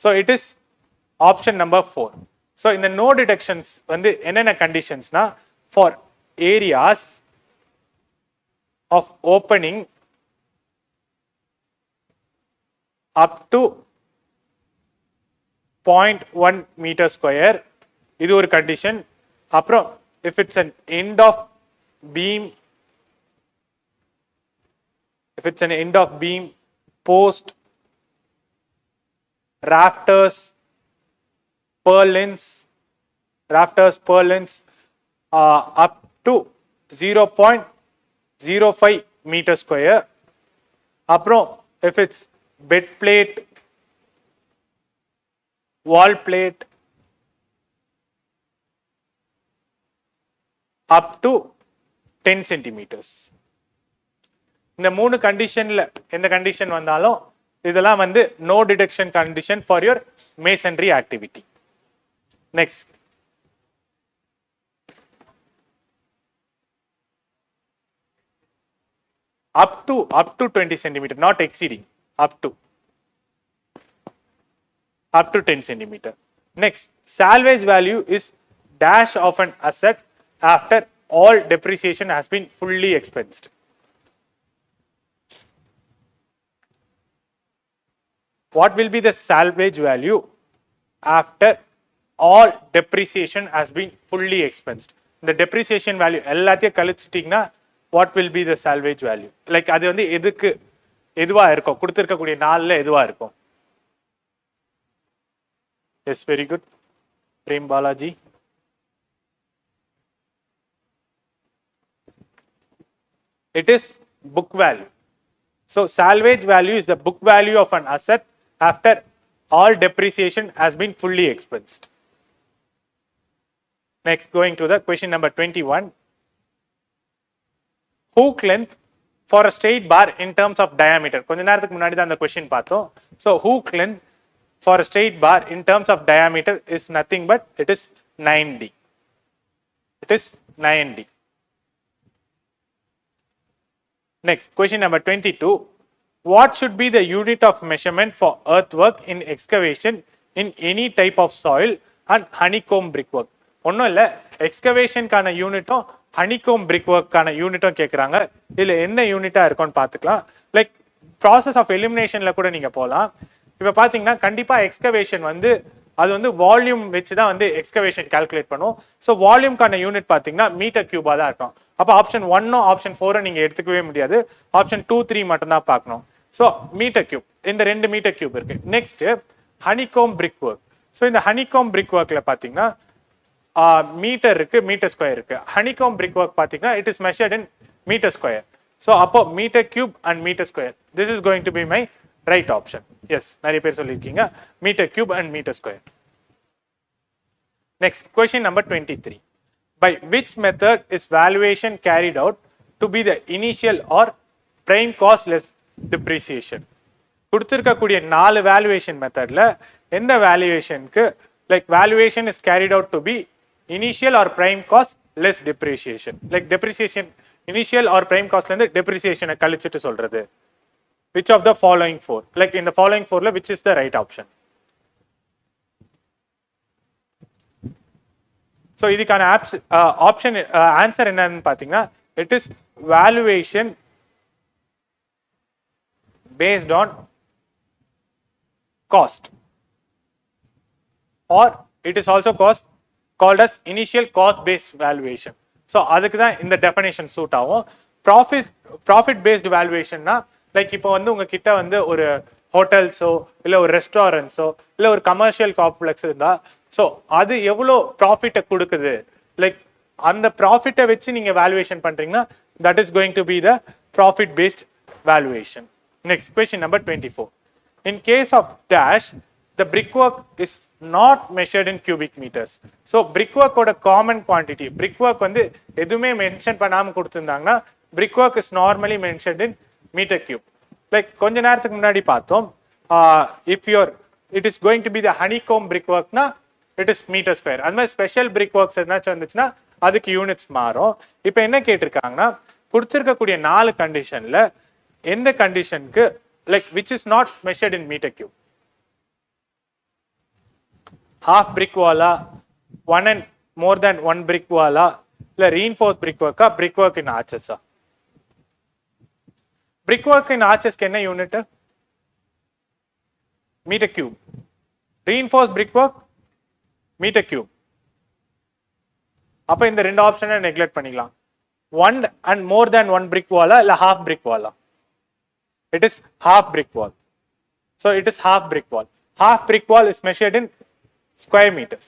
So it is option number 4. So in the no deductions வந்து என்னென்ன conditions na for areas of opening up to 0.1 meter square, இது ஒரு condition. அப்புறம் if it's an end of beam, if it's an end of beam, post, rafters, purlins, up to 0.05 meter square. அப்புறம் if it's bed plate, wall plate, up to 10 centimeters. இந்த மூணு கண்டிஷன்ல எந்த condition வந்தாலும் இதெல்லாம் வந்து no deduction condition for your masonry activity. Next, up to 20 centimeter, not exceeding, up to 10 centimeter. Next, salvage value is dash of an asset after all depreciation has been fully expensed. What will be the salvage value after all depreciation has been fully expensed? The depreciation value எல்லாத்தையும் கழிச்சிட்டீங்கன்னா what will be the salvage value? Like அது வந்து எதுவா இருக்கும், கொடுத்திருக்கக்கூடிய நாள்ல எதுவா இருக்கும்? Yes, very good. Prem Balaji. It is book value. So salvage value is the book value of an asset after all depreciation has been fully expensed. Next, going to the question number 21. Hook length for a straight bar in terms of diameter. கொஞ்ச நேரத்துக்கு முன்னாடி தான் அந்த question பார்த்தோம். So hook length for a straight bar in terms of diameter is nothing but it is 9D. It is 9D. Next, question number 22. What should be the unit of measurement for earthwork in excavation in any type of soil and honeycomb brickwork? ஒன்றும் இல்லை, எக்ஸ்கவேஷனுக்கான யூனிட்டும் honeycomb பிரிக் ஒர்க்கான யூனிட்டும் கேட்குறாங்க. இதில் என்ன யூனிட்டாக இருக்கும்னு பார்த்துக்கலாம். Like process of எலிமினேஷனில் கூட நீங்கள் போகலாம். இப்போ பார்த்தீங்கன்னா கண்டிப்பாக எக்ஸ்கவேஷன் வந்து அது வந்து வால்யூம் வச்சு தான் வந்து எக்ஸ்கவேஷன் கால்குலேட் பண்ணும். ஸோ வால்யூம்கான யூனிட் பார்த்தீங்கன்னா மீட்டர் கியூபாக தான் இருக்கும். அப்போ ஆப்ஷன் 1 ஆப்ஷன் 4 நீங்கள் எடுத்துக்கவே முடியாது. ஆப்ஷன் 2, 3 மட்டும் தான் பார்க்கணும். ஸோ மீட்டர் கியூப், இந்த 2 மீட்டர் கியூப் இருக்கு. Next honeycomb brick work. So இந்த ஹனிகோம் பிரிக் ஒர்க்ல பார்த்தீங்கன்னா மீட்டர் இருக்கு, மீட்டர் ஸ்கொயர் இருக்கு. ஹனிகோம் பிரிக் ஒர்க் பார்த்தீங்கன்னா it is measured in metre square. So அப்போ metre cube and metre square, this is going to be my right option. Yes, நிறைய பேர் சொல்லியிருக்கீங்க metre cube and metre square. Next, question number 23. By which method is valuation carried out to be the initial or prime cost less depreciation? கொடுத்திருக்கக்கூடிய 4 valuation methodல எந்த valuationக்கு like valuation is carried out to be initial or prime cost less depreciation? Like depreciation initial or prime cost ல இருந்து depreciation கழிச்சிட்டு சொல்றது. Which of the following 4? Like in the following 4ல which is the right option? So இதுக்கான option answer என்னன்னு பார்த்தீங்கன்னா it is valuation based on cost, or it is also called as initial cost based valuation. So அதுக்கு தான் இந்த definition suit ஆகும். Profit based வேல்யூவேஷன்னா like இப்போ வந்து உங்ககிட்ட வந்து ஒரு ஹோட்டல்ஸோ இல்லை ஒரு ரெஸ்டாரண்ட்ஸோ இல்லை ஒரு கமர்ஷியல் காம்ப்ளெக்ஸ் இருந்தா, ஸோ அது எவ்வளோ ப்ராஃபிட்டை கொடுக்குது, லைக் அந்த ப்ராஃபிட்டை வச்சு நீங்க வேல்யூவேஷன் பண்றீங்கன்னா that is going to be the profit based valuation. Next, question number 24. In case of dash, the brickwork is not measured in cubic meters. So brickwork ஓட common quantity, brickwork வந்து எதுவுமே mention பண்ணாம கொடுத்திருந்தாங்கன்னா brickwork is normally mentioned in meter cube. Like கொஞ்ச நேரத்துக்கு முன்னாடி பார்த்தோம், if your it is going to be the honeycomb brickwork na it is meter square. And my special brickworks என்னாச்சு வந்துச்சுன்னா அதுக்கு யூனிட்ஸ் மாறும். இப்போ என்ன கேட்டிருக்காங்கன்னா கொடுத்திருக்கக்கூடிய 4 கண்டிஷன்ல எந்த கண்டிஷனுக்கு like which is not measured in meter cube? Half brick wall, one and more than one brick wall, இல்ல reinforced brickwork, brickwork in arches. Brickwork in arches க்கு என்ன unit? meter cube. Reinforced brickwork meter cube. அப்ப இந்த ரெண்டு ஆப்ஷனை neglect பண்ணிக்கலாம். one and more than one brick wall இல்ல half brick wall? It is half brick wall. So it is half brick wall. Half brick wall is measured in square meters.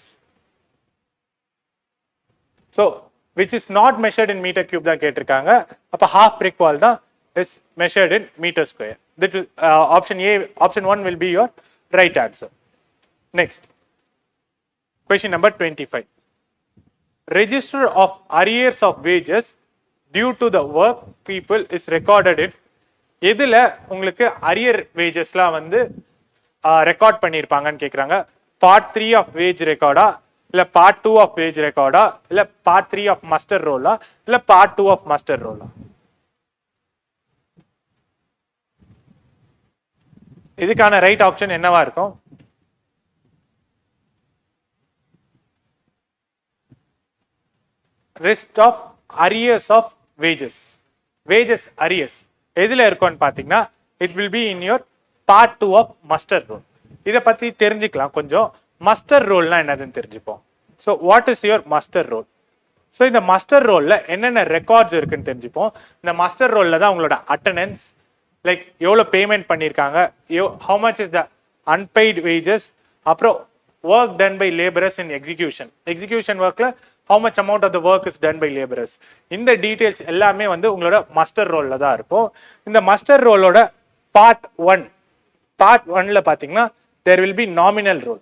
So which is not measured in meter cube தான் கேட்டிருக்காங்க. அப்ப half brick wall தான் is measured in meter square. That will, option 1 will be your right answer. Next, question number 25. Register of arrears of wages due to the work people is recorded in. எதுல உங்களுக்கு arrear வேஜஸ்லாம் வந்து record பண்ணியிருப்பாங்கன்னு கேட்குறாங்க. Part 3 of wage ரெக்கார்டா, இல்லை part 2 of wage ரெக்கார்டா, இல்லை part 3 of mustard ரோலா, இல்லை part 2 of mustard ரோலா? இதுக்கான right option என்னவா இருக்கும்? List of arrears of wages. Wages arrears எதுல இருக்கும்னு பாத்தீங்கன்னா it will be in your part 2 of muster roll. இதை பத்தி தெரிஞ்சுக்கலாம் கொஞ்சம். மஸ்டர் ரோல்னா என்னதுன்னு தெரிஞ்சுப்போம். So what is your muster roll? So இந்த மஸ்டர் ரோல்ல என்னென்ன ரெக்கார்ட்ஸ் இருக்குன்னு தெரிஞ்சுப்போம். இந்த மஸ்டர் ரோல்ல தான் உங்களோட அட்டண்டன்ஸ், லைக் எவ்வளோ பேமெண்ட் பண்ணியிருக்காங்க, how much is the unpaid wages, அப்புறம் work done by labourers in execution. Execution ஒர்க்ல how much amount of the work is done by laborers. இந்த டீடைல்ஸ் எல்லாமே வந்து உங்களோட மஸ்டர் ரோல்ல தான் இருக்கும். இந்த மஸ்டர் ரோலோட பார்ட் 1ல பாத்தீங்கன்னா there will be nominal role.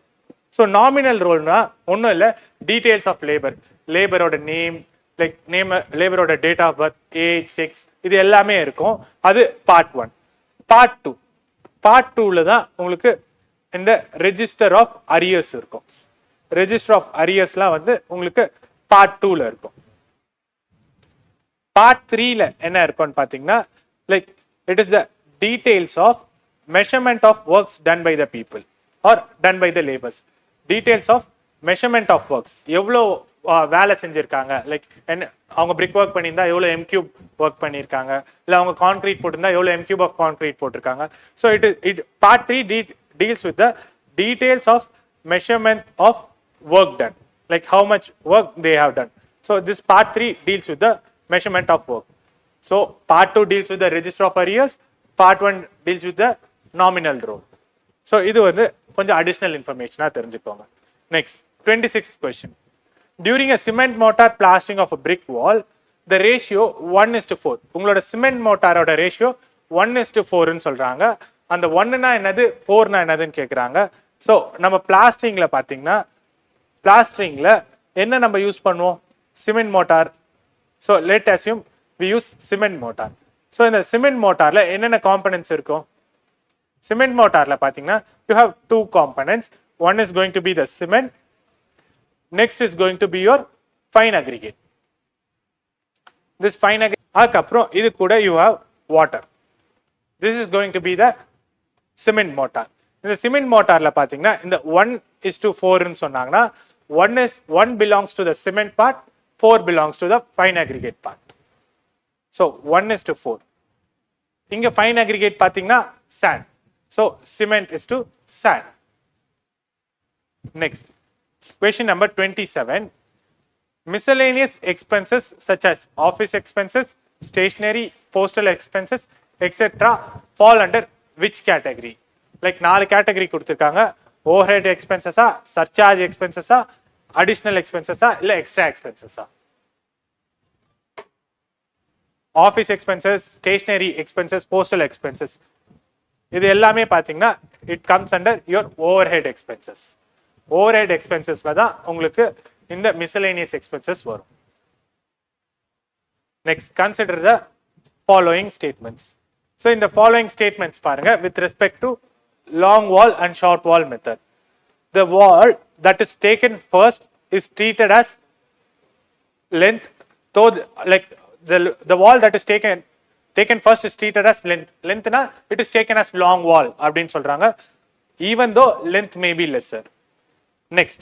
So nominal ரோல்னா ஒன்றும் இல்லை, டீடைல்ஸ் ஆஃப் லேபரோட நேம், லைக் நேம், லேபரோட date of birth, age, sex, இது எல்லாமே இருக்கும். அது பார்ட் 1. பார்ட் 2ல தான் உங்களுக்கு இந்த ரெஜிஸ்டர் ஆஃப் அரியர்ஸ் இருக்கும். ரெஜிஸ்டர் ஆஃப் அரியர்ஸ்லாம் வந்து உங்களுக்கு பார்ட் 2ல இருக்கும். பார்ட் 3ல என்ன இருக்கும்னு பாத்தீங்கன்னா like it is the details of measurement of works done by the people or done by the labours. Details of measurement of works, எவ்வளோ வேலை செஞ்சிருக்காங்க, லைக் என்ன அவங்க பிரிக் ஒர்க் பண்ணியிருந்தா எவ்வளோ எம்கியூப் ஒர்க் பண்ணியிருக்காங்க, இல்லை அவங்க கான்கிரீட் போட்டிருந்தா எவ்வளோ எம்கியூப் ஆஃப் கான்கிரீட் போட்டிருக்காங்க. So it part 3 deals with the details of measurement of work done, like how much work they have done. So this part 3 deals with the measurement of work. So part 2 deals with the register of arrears, part 1 deals with the nominal role. So இது வந்து கொஞ்சம் additional information தெரிஞ்சுக்கோங்க. Next, 26th question. During a cement mortar plastering of a brick wall, the ratio 1:4. உங்களோட cement mortar-ஓட ratio 1:4 ன்னு சொல்றாங்க. அந்த 1னா என்னது, 4னா என்னதுன்னு கேக்குறாங்க. ஸோ நம்ம பிளாஸ்டரிங்ல பாத்தீங்கன்னா பிளாஸ்டரிங்ல என்ன நம்ம யூஸ் பண்ணுவோம், cement mortar. So let assume we use cement mortar. So இந்த சிமெண்ட் மோட்டார்ல என்னென்ன காம்பனன்ட்ஸ் இருக்கும்? சிமெண்ட் மோட்டார்ல பாத்தீங்கன்னா you have 2 components. One is going to be the cement, next is going to be your fine aggregate. This fine aggregate, அதுக்கப்புறம் இது கூட you have water. This is going to be the cement mortar. இந்த cement மோட்டார்ல பாத்தீங்கன்னா இந்த 1:4 ன்னு சொன்னாங்கன்னா 1 belongs to the cement part, 4 belongs to the fine aggregate part. So 1:4. இங்க fine aggregate பாத்தீங்கன்னா sand. So cement is to sand. Next, question number 27. Miscellaneous expenses such as office expenses, stationery, postal expenses, etc. fall under which category? Like 4 category கொடுத்திருக்காங்க. Overhead எக்ஸ்பென்சஸா, surcharge எக்ஸ்பென்சஸா, additional எக்ஸ்பென்சஸா, இல்ல extra எக்ஸ்பென்சஸா? Office expenses, stationery expenses, postal expenses, இது எல்லாமே பாத்தீங்கன்னா it comes under your overhead expenses. Overhead எக்ஸ்பென்சஸ்ல தான் உங்களுக்கு இந்த மிஸ்செலேனியஸ் எக்ஸ்பென்சஸ் வரும். Next, consider the following statements. So இந்த ஃபாலோயிங் ஸ்டேட்மெண்ட்ஸ் பாருங்க with respect to long wall and short wall method. The wall that is taken first is treated as length. So like the wall that is taken first is treated as length. Length na it is taken as long wall அப்படினு சொல்றாங்க, even though length may be lesser. Next,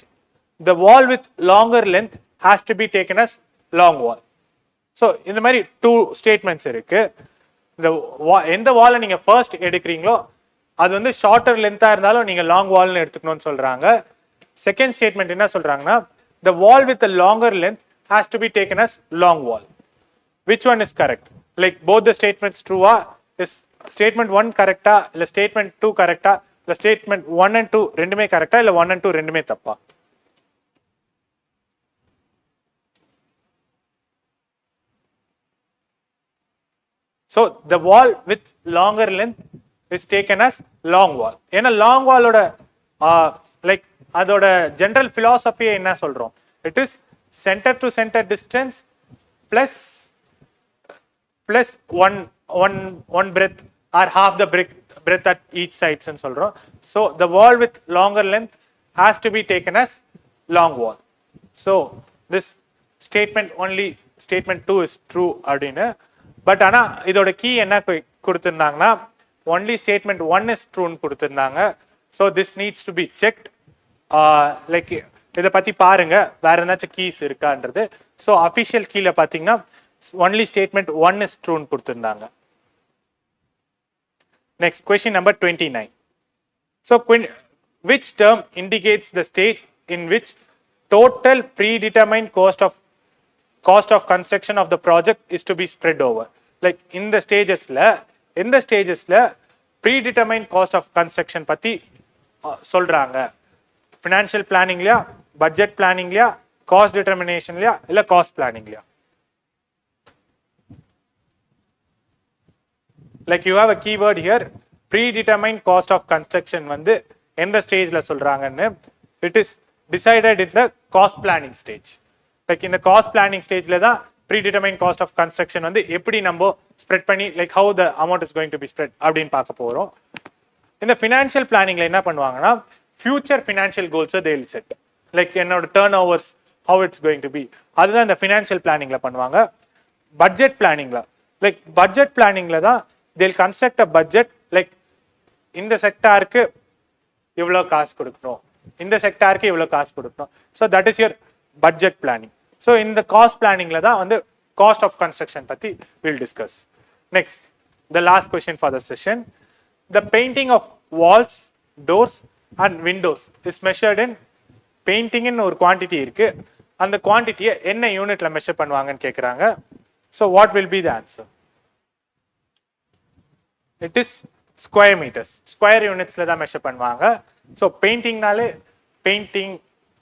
the wall with longer length has to be taken as long wall. So இந்த மாதிரி two statements இருக்கு. இந்த எந்த வால்ல நீங்க first எடுக்கிறீங்களோ அது வந்து ஷார்ட்டர் லென்த்தா இருந்தாலும் நீங்க லாங் வால்னு எடுத்துக்கணும்னு சொல்றாங்க. செகண்ட் ஸ்டேட்மெண்ட் என்ன சொல்றாங்கன்னா, the wall with a longer length has to be taken as long wall. Which one is correct? Like both the statements true ah? Is statement 1 correct ah? இல்ல statement 2 correct ah? இல்ல statement 1 and 2 ரெண்டுமே கரெக்டா இல்ல 1 and 2 ரெண்டுமே தப்பா? So the wall with longer length is taken as long wall. ஏன்னா long wall ஓட like அதோட general philosophy என்ன சொல்றோம்? It is center to center distance plus one breadth or half the breadth at each sides ன்னு சொல்றோம். So the wall with longer length has to be taken as long wall. So this statement only statement 2 is true அப்படினு. But ஆனா இதோட key என்ன கொடுத்திருந்தாங்கன்னா, only statement 1 is true ன்னு கொடுத்திருந்தாங்க. So this needs to be checked. Like இத பத்தி பாருங்க வேற ஏதாச்சும் கீஸ் இருக்கான்றது. So official கீல பாத்தீங்கன்னா only statement 1 is true ன்னு கொடுத்திருந்தாங்க. Next, question number 29. So which term indicates the stage in which total predetermined cost of construction of the project is to be spread over? Like in the stagesல predetermined cost of construction பத்தி சொல்றாங்க. Financial planning லயா, budget planning லயா, cost determination லயா இல்ல cost planning லயா? Like you have a keyword here, predetermined cost of construction வந்து எந்த ஸ்டேஜ்ல சொல்றாங்கன்னு. It is decided in the cost planning stage. Like in the cost planning stageல தான் predetermined cost of construction வந்து எப்படி நம்ம spread பண்ணி like how the amount is going to be spread அப்படினு பார்க்க போறோம். இந்த financial planningல என்ன பண்ணுவாங்கன்னா, future financial goals they will set. Like என்னோட turnovers how it's going to be, அதுதான் இந்த financial planningல பண்ணுவாங்க. budget planningல like budget planningல தான் they'll construct a budget, like இந்த செக்டாருக்கு இவ்வளவு காசு கொடுக்கணும், இந்த செக்டாருக்கு இவ்வளவு காசு கொடுக்கணும். So that is your budget planning. So in the cost planning la da வந்து cost of construction பத்தி we'll discuss. Next, the last question for the session, the painting of walls, doors and windows is measured in painting in ஒரு quantity இருக்கு. அந்த quantity என்ன யூனிட்ல measure பண்ணுவாங்கன்னு கேக்குறாங்க. So what will be the answer? It is square meters, square units ல தான் measure பண்ணுவாங்க. So painting நாலே painting,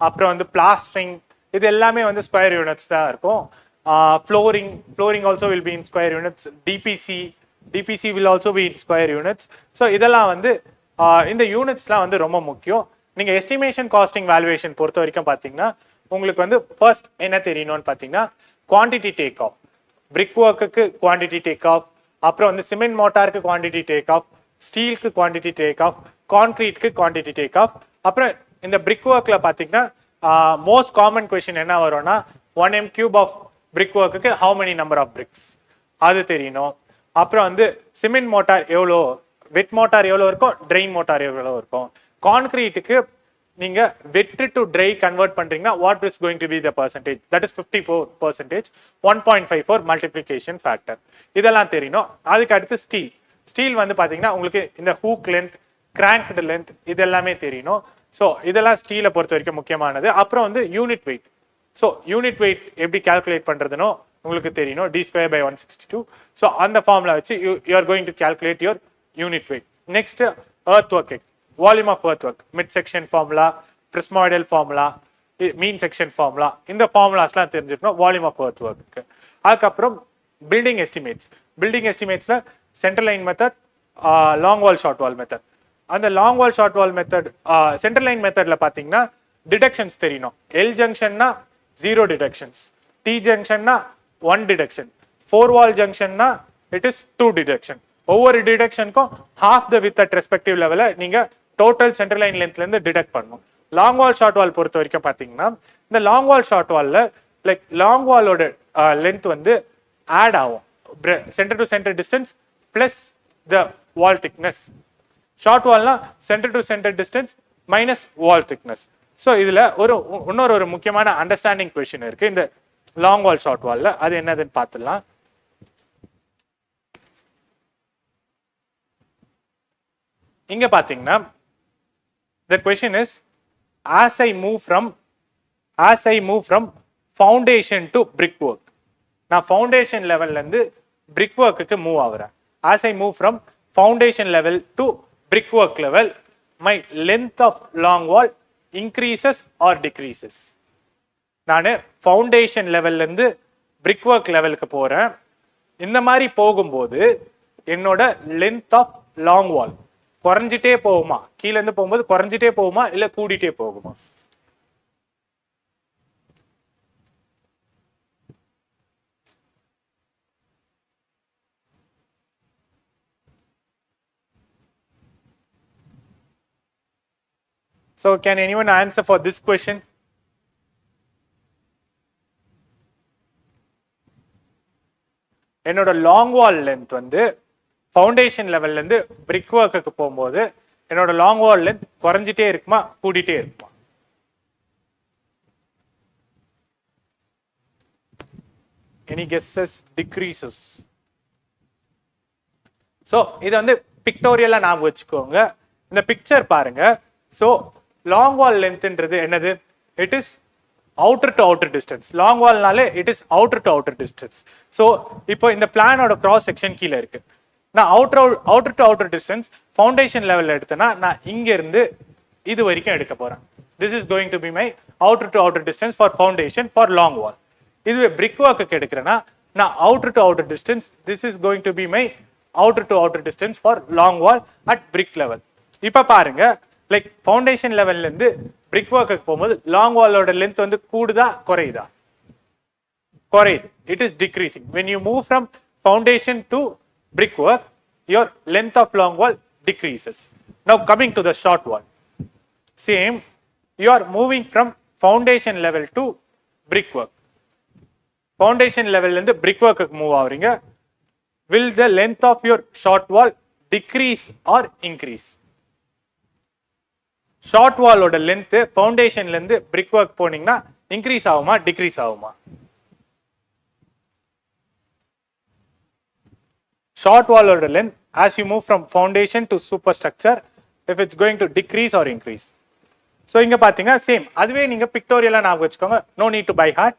அப்புறம் வந்து plastering, இது எல்லாமே வந்து ஸ்கொயர் யூனிட்ஸ் தான் இருக்கும். Flooring also will be in square units. DPC will also be in square units. So இதெல்லாம் வந்து இந்த யூனிட்ஸ்லாம் வந்து ரொம்ப முக்கியம். நீங்கள் எஸ்டிமேஷன் காஸ்டிங் வேல்யூவேஷன் பொறுத்த வரைக்கும் பார்த்தீங்கன்னா உங்களுக்கு வந்து ஃபர்ஸ்ட் என்ன தெரியணும்னு பார்த்தீங்கன்னா, குவான்டிட்டி டேக் ஆஃப், பிரிக் ஒர்க்குக்கு குவான்டிட்டி டேக் ஆஃப், அப்புறம் வந்து சிமெண்ட் மோட்டாருக்கு குவான்டிட்டி டேக் ஆஃப், ஸ்டீலுக்கு குவான்டிட்டி டேக் ஆஃப், கான்கிரீட்க்கு குவான்டிட்டி டேக் ஆஃப். அப்புறம் இந்த பிரிக் ஒர்க்ல பார்த்தீங்கன்னா most common question என்ன வரும்னா 1 m cube of brickwork க்கு how many number of bricks அது தெரியணும். அப்புறம் வந்து சிமெண்ட் மோட்டார் எவ்வளோ, வெட் மோட்டார் எவ்வளோ இருக்கும், ட்ரெயின் மோட்டார் எவ்வளோ இருக்கும். கான்கிரீட்டுக்கு நீங்க வெட் டு ட்ரை கன்வெர்ட் பண்றீங்கன்னா what is going to be the percentage, that is 54%, 1.54 multiplication factor, இதெல்லாம் தெரியணும். அதுக்கு அடுத்து ஸ்டீல் வந்து பாத்தீங்கன்னா உங்களுக்கு இந்த ஹூக் லென்த், கிராங்க்ட் லென்த் இது எல்லாமே தெரியணும். ஸோ இதெல்லாம் ஸ்டீலை பொறுத்த வரைக்கும் முக்கியமானது. அப்புறம் வந்து unit weight. So unit weight எப்படி கால்குலேட் பண்றதுனோ உங்களுக்கு தெரியணும், d²/162. ஸோ அந்த ஃபார்முலா வச்சு you are going to calculate your unit weight. Next earth work, volume of earth work, mid section formula, prismoidal formula, mean section formula, இந்த ஃபார்முலாஸ்லாம் தெரிஞ்சுக்கணும் volume of earth ஒர்க்கு. அதுக்கப்புறம் பில்டிங் எஸ்டிமேட்ஸ்ல central line method, long wall short wall method. அந்த long wall short wall method, central line மெத்தட்ல பாத்தீங்கன்னா deductions தெரியணும். எல் ஜங்ஷன்னா 0 டிடக்ஷன்ஸ், டி ஜங்ஷன்னா 1 டிடக்ஷன், 4 வால் ஜங்ஷன்னா இட் இஸ் 2 டிடக்ஷன். ஒவ்வொரு டிடெக்ஷனுக்கும் half the width at respective லெவல்ல நீங்க டோட்டல் சென்டர் லைன் லென்த்ல இருந்து டிடெக்ட் பண்ணணும். லாங் வால் ஷார்ட் வால் பொறுத்த வரைக்கும் பாத்தீங்கன்னா இந்த லாங் வால் ஷார்ட் வால்ல லைக் லாங் வாலோட லென்த் வந்து ஆட் ஆகும் centre to centre distance plus the wall thickness. Short வால்னா centre to centre distance minus wall thickness. ஸோ இதுல இன்னொரு முக்கியமான அண்டர்ஸ்டாண்டிங் கொஸ்டின் இருக்கு இந்த லாங் வால் ஷார்ட் வால்ல. அது என்னதுன்னு பார்த்துடலாம். இங்க பாத்தீங்கன்னா the question is as I move from foundation to brickwork. நான் foundation level இருந்து brickwork க்கு move ஆகுறேன். as I move from foundation level to brickwork level, my length of long wall increases or decreases. நான் foundation level இருந்து brickwork levelக்கு போறேன். இந்த மாதிரி போகும்போது என்னோட length of long wall குறைஞ்சிட்டே போகுமா, கீழ இருந்து போகும்போது குறைஞ்சிட்டே போகுமா இல்ல கூடிட்டே போகுமா? So can anyone answer for this question? என்னோட லாங் வால் லென்த் வந்து ஃபவுண்டேஷன் லெவல்ல இருந்து பிரிக் ஒர்க்குக்கு போகும்போது என்னோட லாங் வால் லென்த் குறைஞ்சிட்டே இருக்குமா கூடிட்டே இருக்குமா? Any guesses? Decreases. So இது வந்து பிக்டோரியலா ஞாபகம் வச்சுக்கோங்க. இந்த பிக்சர் பாருங்க. So லாங் வால் லென்த்ன்றது என்னது? It is outer to outer distance. Long வால்னாலே it is outer to outer distance. So இப்போ இந்த பிளானோட கிராஸ் செக்ஷன் கீழ இருக்கு. நான் outer to outer distance foundation லெவல்ல எடுத்தேன்னா நான் இங்க இருந்து இது வரைக்கும் எடுக்க போறேன். This is going to be my outer to outer distance for foundation for long wall. இதுவே brick work எடுக்கிறேன்னா நான் outer to outer distance, this is going to be my outer to outer distance for long wall at brick level. இப்ப பாருங்க like foundation லெவல்ல இருந்து brick work போகும்போது long வாலோட length வந்து கூடுதா குறையுதா? குறையுது. It is decreasing. When you move from foundation to brickwork, your length of long wall decreases. Now coming to the short wall, same, you are moving from foundation level to brickwork. Foundation level and the brickwork move ஆவறீங்க. Will the length of your short wall decrease or increase? Short wall ஓட length foundation ல இருந்து brickwork போனீங்கன்னா increase ஆகுமா decrease ஆகுமா? Short wall order length as you move from foundation to superstructure, if it's going to decrease or increase. So inga pathinga same aduve neenga pictorial ஞாபகம் வச்சுக்கோங்க. No need to by heart.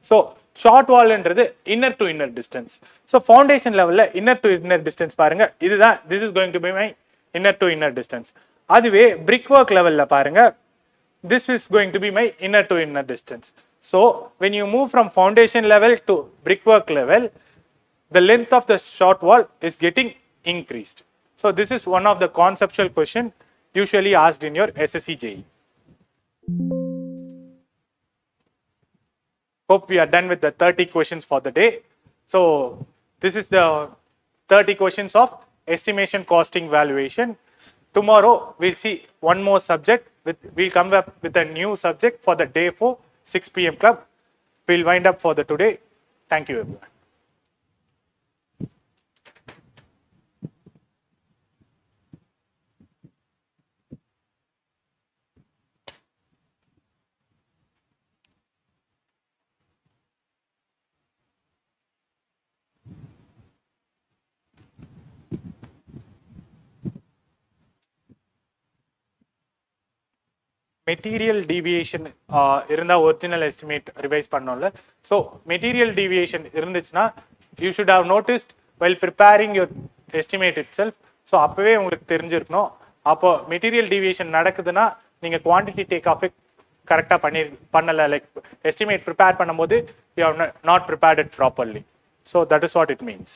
So short wall என்றது inner to inner distance. So foundation level inner to inner distance பாருங்க இதுதான், this is going to be my inner to inner distance. அதுவே brickwork level ல பாருங்க this is going to be my inner to inner distance. So when you move from foundation level to brickwork level, the length of the short wall is getting increased. So this is one of the conceptual question usually asked in your SSC JE. Hope we are done with the 30 questions for the day. So this is the 30 questions of estimation, costing, valuation. Tomorrow we'll see one more subject. We'll come up with a new subject for the day 4, 6 p.m. club. We'll wind up for the today. Thank you everyone. Material deviation இருந்தால் original estimate revise பண்ணோம்ல. So material deviation இருந்துச்சுன்னா you should have noticed well preparing your estimate itself. ஸோ அப்போவே உங்களுக்கு தெரிஞ்சிருக்கணும். அப்போ material deviation நடக்குதுன்னா நீங்கள் குவான்டிட்டி டேக் ஆஃபே கரெக்டாக பண்ணலை, லைக் எஸ்டிமேட் ப்ரிப்பேர் பண்ணும்போது you have not prepared it properly. So that is what it means.